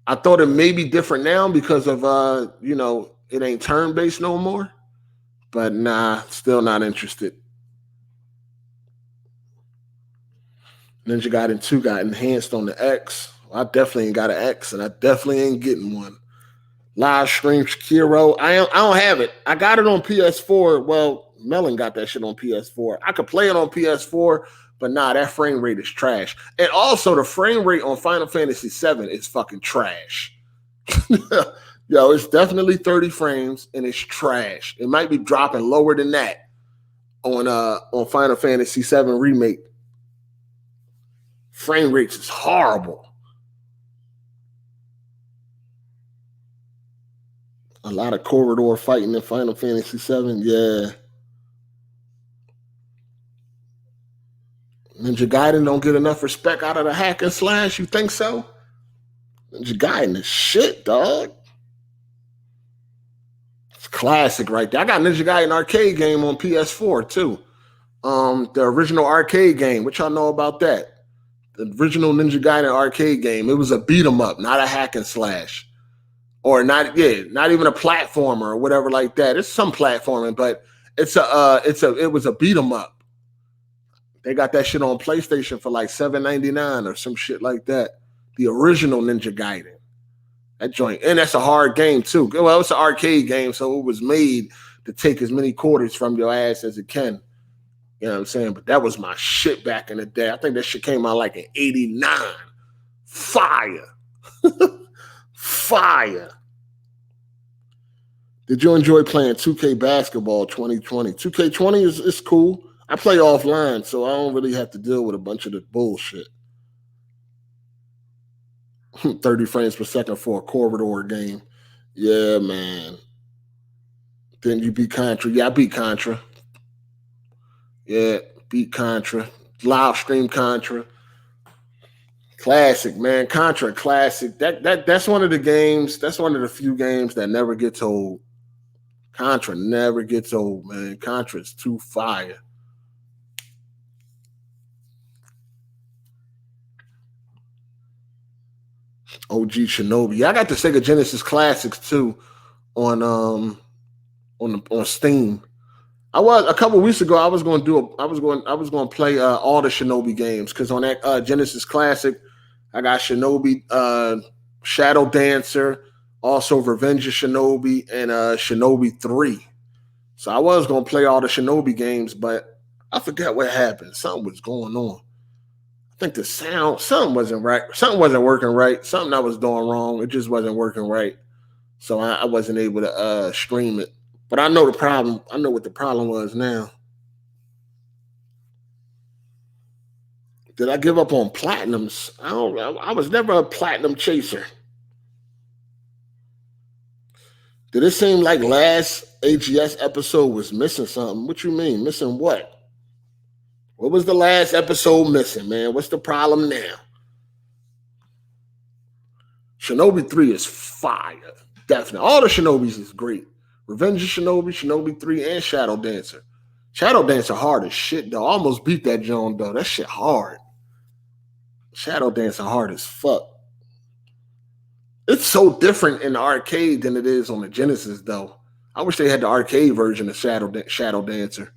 I thought it may be different now because of it ain't turn-based no more. But nah, still not interested. Ninja Gaiden 2 got enhanced on the X. I definitely ain't got an X, and I definitely ain't getting one. Live stream Shakiro. I don't have it. I got it on PS4. Well, Melon got that shit on PS4. I could play it on PS4, but nah, that frame rate is trash. And also, the frame rate on Final Fantasy VII is fucking trash. Yo, it's definitely 30 frames and it's trash. It might be dropping lower than that on Final Fantasy VII Remake. Frame rates is horrible. A lot of corridor fighting in Final Fantasy VII. Yeah. Ninja Gaiden don't get enough respect out of the hack and slash. You think so? Ninja Gaiden is shit, dog. It's classic right there. I got Ninja Gaiden arcade game on PS4 too. The original arcade game. What y'all know about that? The original Ninja Gaiden arcade game. It was a beat 'em up, not a hack and slash. Or not even a platformer or whatever like that. It's some platforming, but it was a beat 'em up. They got that shit on PlayStation for like $7.99 or some shit like that. The original Ninja Gaiden. That joint. And that's a hard game too. Well, it's an arcade game, so it was made to take as many quarters from your ass as it can. You know what I'm saying? But that was my shit back in the day. I think that shit came out like in 89. Fire. Fire. Did you enjoy playing 2K basketball 2020? 2K20 is cool. I play offline, so I don't really have to deal with a bunch of the bullshit. 30 frames per second for a corridor game. Yeah, man. Then you beat Contra. Yeah, I beat Contra. Yeah, beat Contra. Live stream Contra. Classic, man. Contra, classic. That's one of the games. That's one of the few games that never gets old. Contra never gets old, man. Contra is too fire. OG Shinobi. Yeah, I got the Sega Genesis Classics too on Steam. I was a couple weeks ago. I was going to play all the Shinobi games because on that Genesis Classic, I got Shinobi, Shadow Dancer, also Revenge of Shinobi, and Shinobi 3. So I was going to play all the Shinobi games, but I forgot what happened. Something was going on. I think the sound, something wasn't right. Something wasn't working right. Something I was doing wrong. It just wasn't working right. So I wasn't able to stream it. But I know the problem. I know what the problem was now. Did I give up on platinums? I was never a platinum chaser. Did it seem like last AGS episode was missing something? What you mean? Missing what? What was the last episode missing, man? What's the problem now? Shinobi 3 is fire. Definitely. All the Shinobis is great. Revenge of Shinobi, Shinobi 3, and Shadow Dancer. Shadow Dancer hard as shit, though. I almost beat that Joan, though. That shit hard. Shadow Dancer hard as fuck. It's so different in the arcade than it is on the Genesis, though. I wish they had the arcade version of Shadow Dancer.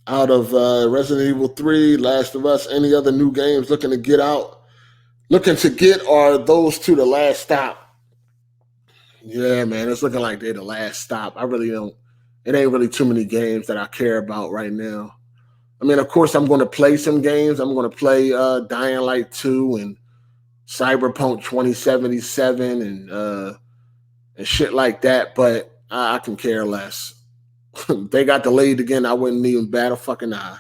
Out of Resident Evil 3, Last of Us, any other new games looking to get, are those two the last stop? Yeah, man, it's looking like they're the last stop. I really don't. It ain't really too many games that I care about right now. I mean, of course, I'm going to play some games. I'm going to play Dying Light 2 and Cyberpunk 2077 and shit like that, but I can care less. They got delayed again. I wouldn't even bat a fucking eye.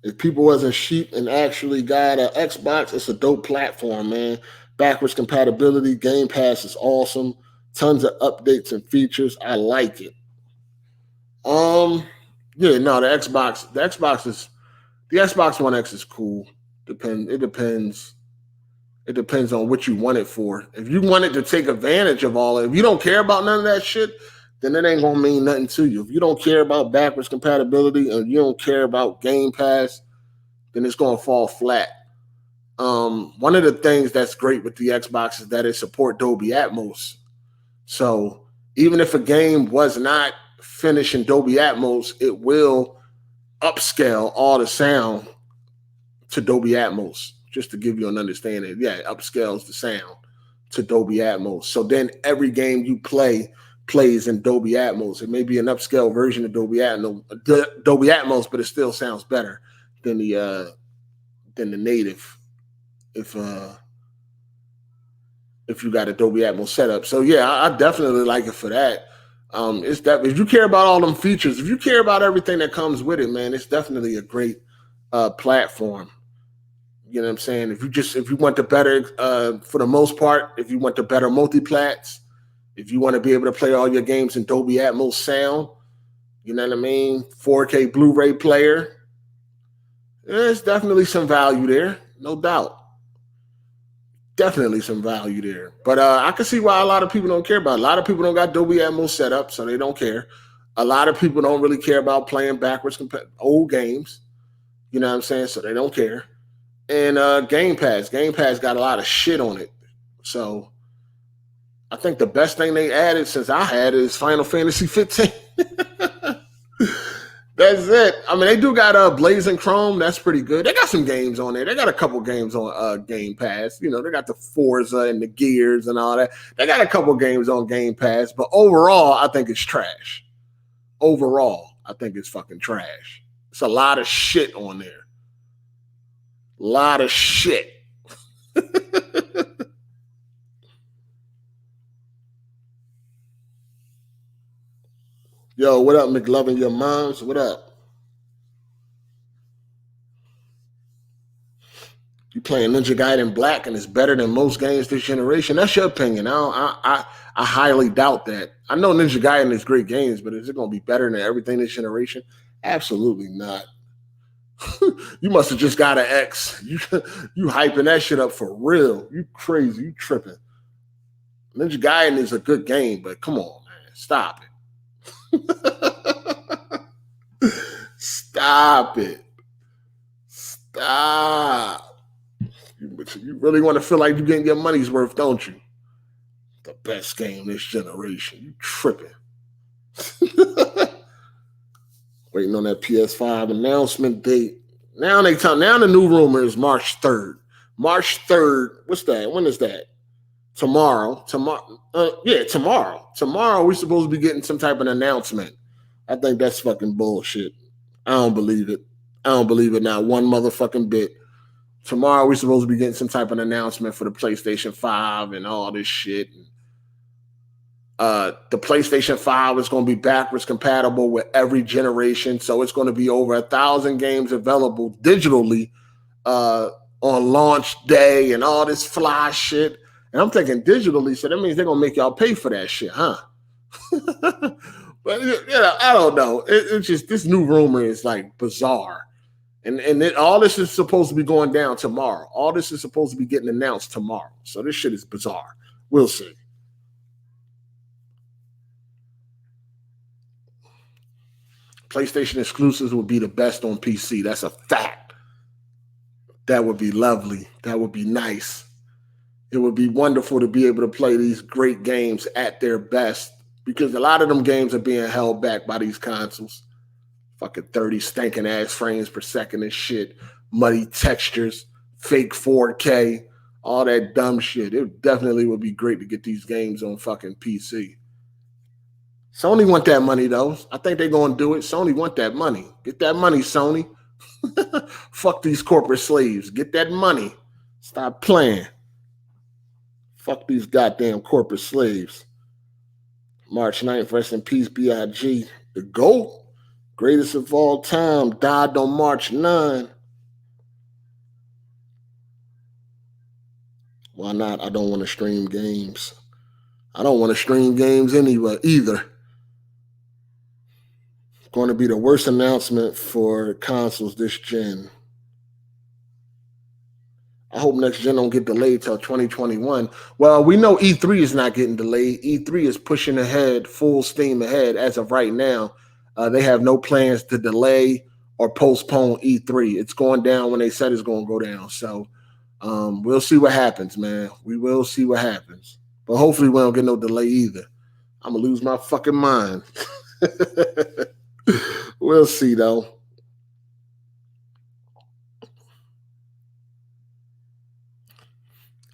If people wasn't sheep and actually got an Xbox, it's a dope platform, man. Backwards compatibility, Game Pass is awesome. Tons of updates and features. I like it. Yeah, no, the Xbox One X is cool. It depends. It depends on what you want it for. If you want it to take advantage of all if you don't care about none of that shit, then it ain't gonna mean nothing to you. If you don't care about backwards compatibility and you don't care about Game Pass, then it's gonna fall flat. One of the things that's great with the Xbox is that it supports Dolby Atmos. So even if a game was not finished in Dolby Atmos, it will upscale all the sound to Dolby Atmos, just to give you an understanding. Yeah, it upscales the sound to Dolby Atmos. So then every game you play plays in Dolby Atmos. It may be an upscale version of Dolby Atmos, but it still sounds better than the native. If you got a Dolby Atmos setup. So yeah, I definitely like it for that. It's that if you care about all them features, if you care about everything that comes with it, man, it's definitely a great platform. You know what I'm saying? If you want the better, for the most part, if you want the better multiplats, if you want to be able to play all your games in Dolby Atmos sound, you know what I mean? 4K Blu-ray player, there's definitely some value there, no doubt. Definitely some value there. But I can see why a lot of people don't care about it. A lot of people don't got Dolby Atmos set up, so they don't care. A lot of people don't really care about playing backwards old games. You know what I'm saying? So they don't care. And Game Pass got a lot of shit on it. So I think the best thing they added since I had it is Final Fantasy 15. That's it. I mean, they do got Blazing Chrome. That's pretty good. They got some games on there. They got a couple games on Game Pass. You know, they got the Forza and the Gears and all that. They got a couple games on Game Pass. But overall, I think it's trash. Overall, I think it's fucking trash. It's a lot of shit on there. A lot of shit. Yo, what up, McLovin? Your moms? What up? You playing Ninja Gaiden Black and it's better than most games this generation? That's your opinion. I highly doubt that. I know Ninja Gaiden is great games, but is it going to be better than everything this generation? Absolutely not. You must have just got an X. You hyping that shit up for real. You crazy. You tripping. Ninja Gaiden is a good game, but come on, man. Stop it. Stop it. Stop. You really want to feel like you're getting your money's worth, don't you? The best game this generation. You tripping. Waiting on that PS5 announcement date. Now the new rumor is March 3rd. March 3rd. What's that? When is that? Tomorrow. Tomorrow. Tomorrow we're supposed to be getting some type of announcement. I think that's fucking bullshit. I don't believe it. I don't believe it not one motherfucking bit. Tomorrow we're supposed to be getting some type of announcement for the PlayStation 5 and all this shit. The PlayStation 5 is going to be backwards compatible with every generation. So it's going to be over 1,000 games available digitally on launch day and all this fly shit. And I'm thinking digitally, so that means they're going to make y'all pay for that shit, huh? But, I don't know. It's just this new rumor is like bizarre. And all this is supposed to be going down tomorrow. All this is supposed to be getting announced tomorrow. So this shit is bizarre. We'll see. PlayStation exclusives would be the best on PC. That's a fact. That would be lovely. That would be nice. It would be wonderful to be able to play these great games at their best because a lot of them games are being held back by these consoles. Fucking 30 stinking ass frames per second and shit. Muddy textures, fake 4K, all that dumb shit. It definitely would be great to get these games on fucking PC. Sony want that money though. I think they're gonna do it. Sony want that money. Get that money, Sony. Fuck these corporate slaves. Get that money. Stop playing. Fuck these goddamn corporate slaves. March 9th, rest in peace, B.I.G. The GOAT. Greatest of all time, died on March 9. Why not? I don't want to stream games. I don't want to stream games anyway either. Going to be the worst announcement for consoles this gen. I hope next gen don't get delayed till 2021. Well, we know E3 is not getting delayed. E3 is pushing ahead, full steam ahead as of right now. They have no plans to delay or postpone E3. It's going down when they said it's going to go down. So we'll see what happens, man. We will see what happens. But hopefully we don't get no delay either. I'm going to lose my fucking mind. We'll see, though.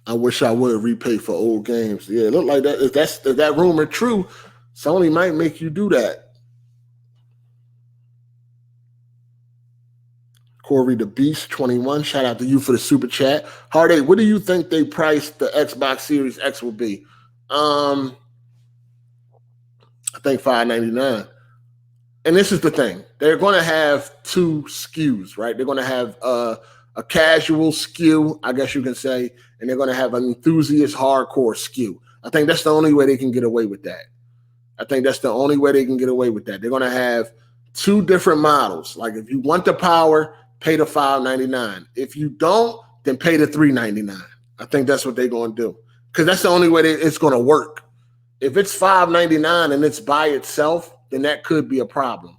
I wish I would repay for old games. Yeah, it look like that. If that rumor true, Sony might make you do that. Corey the Beast 21. Shout out to you for the super chat. Hard8, what do you think they priced the Xbox Series X will be? I think $599. And this is the thing. They're going to have two SKUs, right? They're going to have a casual SKU, I guess you can say, and they're going to have an enthusiast hardcore SKU. I think that's the only way they can get away with that. They're going to have two different models. Like if you want the power, pay the $599. If you don't, then pay the $399. I think that's what they're going to do because that's the only way it's going to work. If it's $599 and it's by itself, then that could be a problem.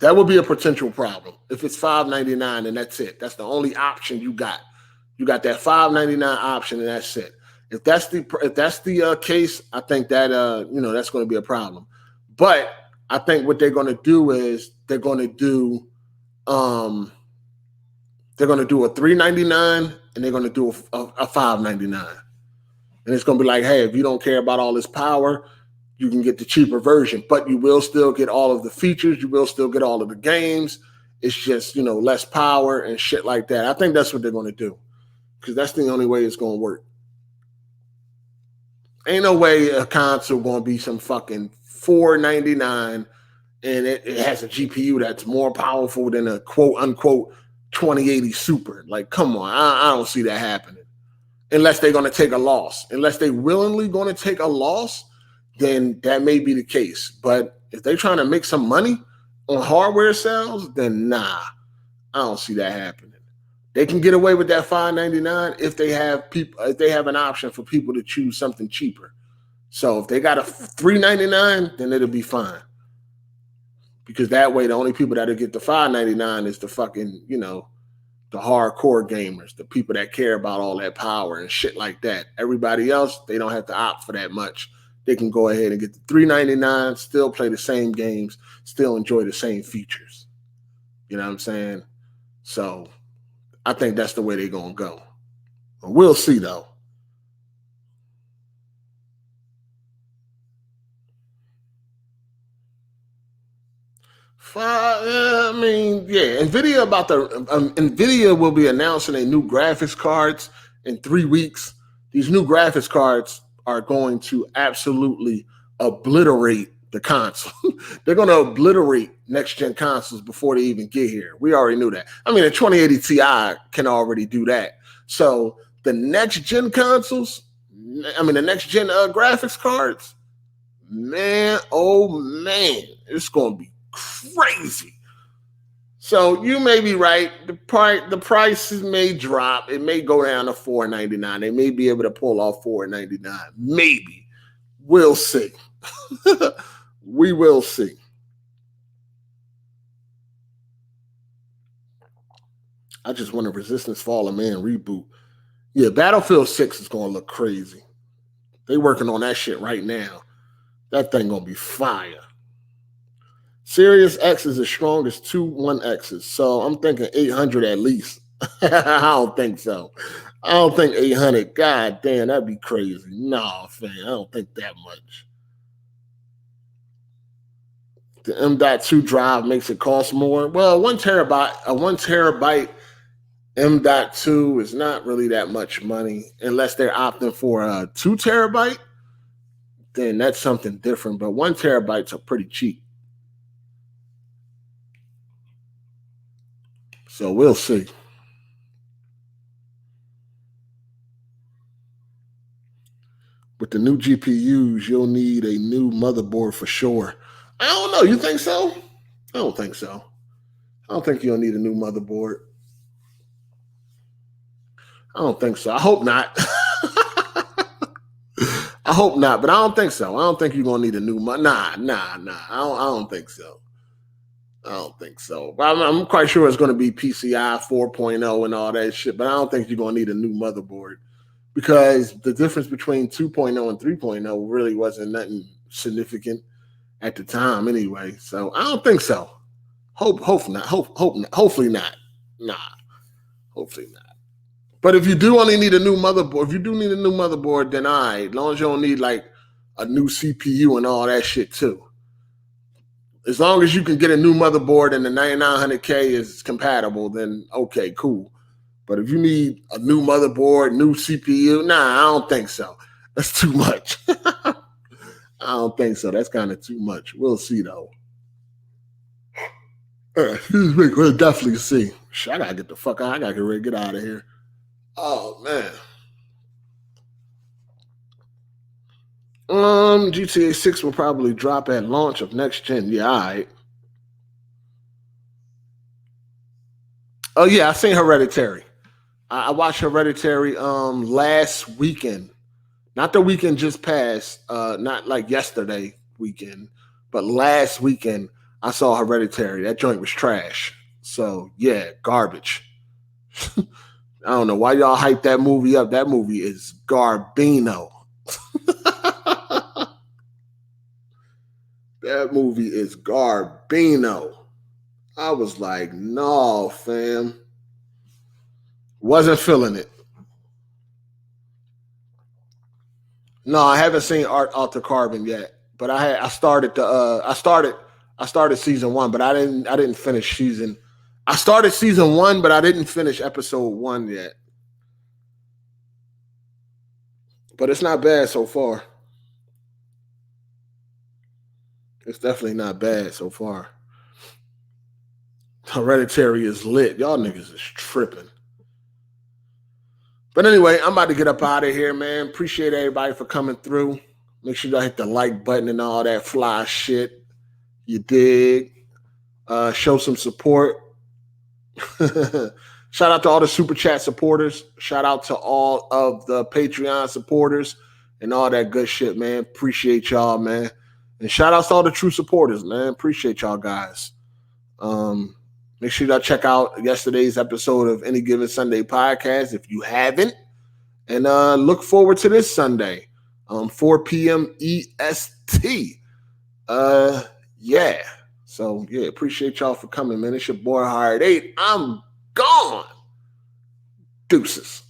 That would be a potential problem. If it's $599 and that's it. That's the only option you got. You got that $599 option and that's it. If that's the case, I think that that's going to be a problem. But I think what they're going to do is they're going to do a $399 and they're going to do a $599. And it's going to be like, hey, if you don't care about all this power, you can get the cheaper version, but you will still get all of the features. You will still get all of the games. It's just, less power and shit like that. I think that's what they're going to do because that's the only way it's going to work. Ain't no way a console going to be some fucking $499 and it has a GPU that's more powerful than a quote unquote 2080 Super. Like, come on. I don't see that happening. Unless they're going to take a loss. Unless they willingly going to take a loss, then that may be the case. But if they're trying to make some money on hardware sales, then nah, I don't see that happening. They can get away with that $599 if they have an option for people to choose something cheaper. So if they got a $399, then it'll be fine. Because that way, the only people that'll get the $599 is the fucking, the hardcore gamers, the people that care about all that power and shit like that. Everybody else, they don't have to opt for that much. They can go ahead and get the $399, still play the same games, still enjoy the same features. You know what I'm saying? So I think that's the way they're going to go. We'll see, though. NVIDIA will be announcing a new graphics cards in 3 weeks. These new graphics cards are going to absolutely obliterate the console. They're going to obliterate next-gen consoles before they even get here. We already knew that. I mean, a 2080 Ti can already do that. So the next-gen consoles, the next-gen graphics cards, man, oh, man, it's going to be crazy. So you may be right. The prices may drop. It may go down to $499. They may be able to pull off $499. Maybe. We'll see. We will see. I just want a Resistance Fallen Man reboot. Yeah, Battlefield 6 is going to look crazy. They working on that shit right now. That thing going to be fire. Series X is as strong as two 1Xs. So I'm thinking 800 at least. I don't think so. I don't think 800. God damn, that'd be crazy. No, fam, I don't think that much. The M.2 drive makes it cost more. Well, a 1 terabyte M.2 is not really that much money unless they're opting for a 2 terabyte. Then that's something different. But 1 terabytes are pretty cheap. So we'll see. With the new GPUs, you'll need a new motherboard for sure. I don't know. You think so? I don't think so. I don't think you'll need a new motherboard. I don't think so. I hope not. I hope not, but I don't think so. I don't think you're going to need a new Nah. I don't think so. I don't think so. I'm quite sure it's going to be PCI 4.0 and all that shit, but I don't think you're going to need a new motherboard because the difference between 2.0 and 3.0 really wasn't nothing significant at the time anyway. So I don't think so. Hopefully not. Nah. Hopefully not. But if you do only need a new motherboard, if you do need a new motherboard, then all right. As long as you don't need like a new CPU and all that shit too. As long as you can get a new motherboard and the 9900K is compatible, then okay, cool. But if you need a new motherboard, new CPU, nah, I don't think so. That's too much. I don't think so. That's kind of too much. We'll see though. Excuse me. We'll definitely see. Shit, I gotta get the fuck out. I gotta get ready to get out of here. Oh man. GTA 6 will probably drop at launch of next gen. Yeah, all right. Oh yeah, I seen Hereditary. I watched Hereditary last weekend. Not the weekend just passed, not like yesterday weekend, but last weekend I saw Hereditary. That joint was trash. So yeah, garbage. I don't know why y'all hype that movie up. That movie is garbino. That movie is garbino. I was like, no, fam. Wasn't feeling it. No, I haven't seen Art Alter Carbon yet. But I started season one, but I didn't finish season. I started season one, but I didn't finish episode one yet. But it's not bad so far. It's definitely not bad so far. Hereditary is lit. Y'all niggas is tripping. But anyway, I'm about to get up out of here, man. Appreciate everybody for coming through. Make sure y'all hit the like button and all that fly shit. You dig? Show some support. Shout out to all the super chat supporters. Shout out to all of the Patreon supporters and all that good shit, man. Appreciate y'all, man. And shout out to all the true supporters, man. Appreciate y'all guys. Make sure y'all check out yesterday's episode of Any Given Sunday podcast if you haven't. And look forward to this Sunday, 4 p.m. EST. Yeah. So, yeah, appreciate y'all for coming, man. It's your boy Hard8. I'm gone. Deuces.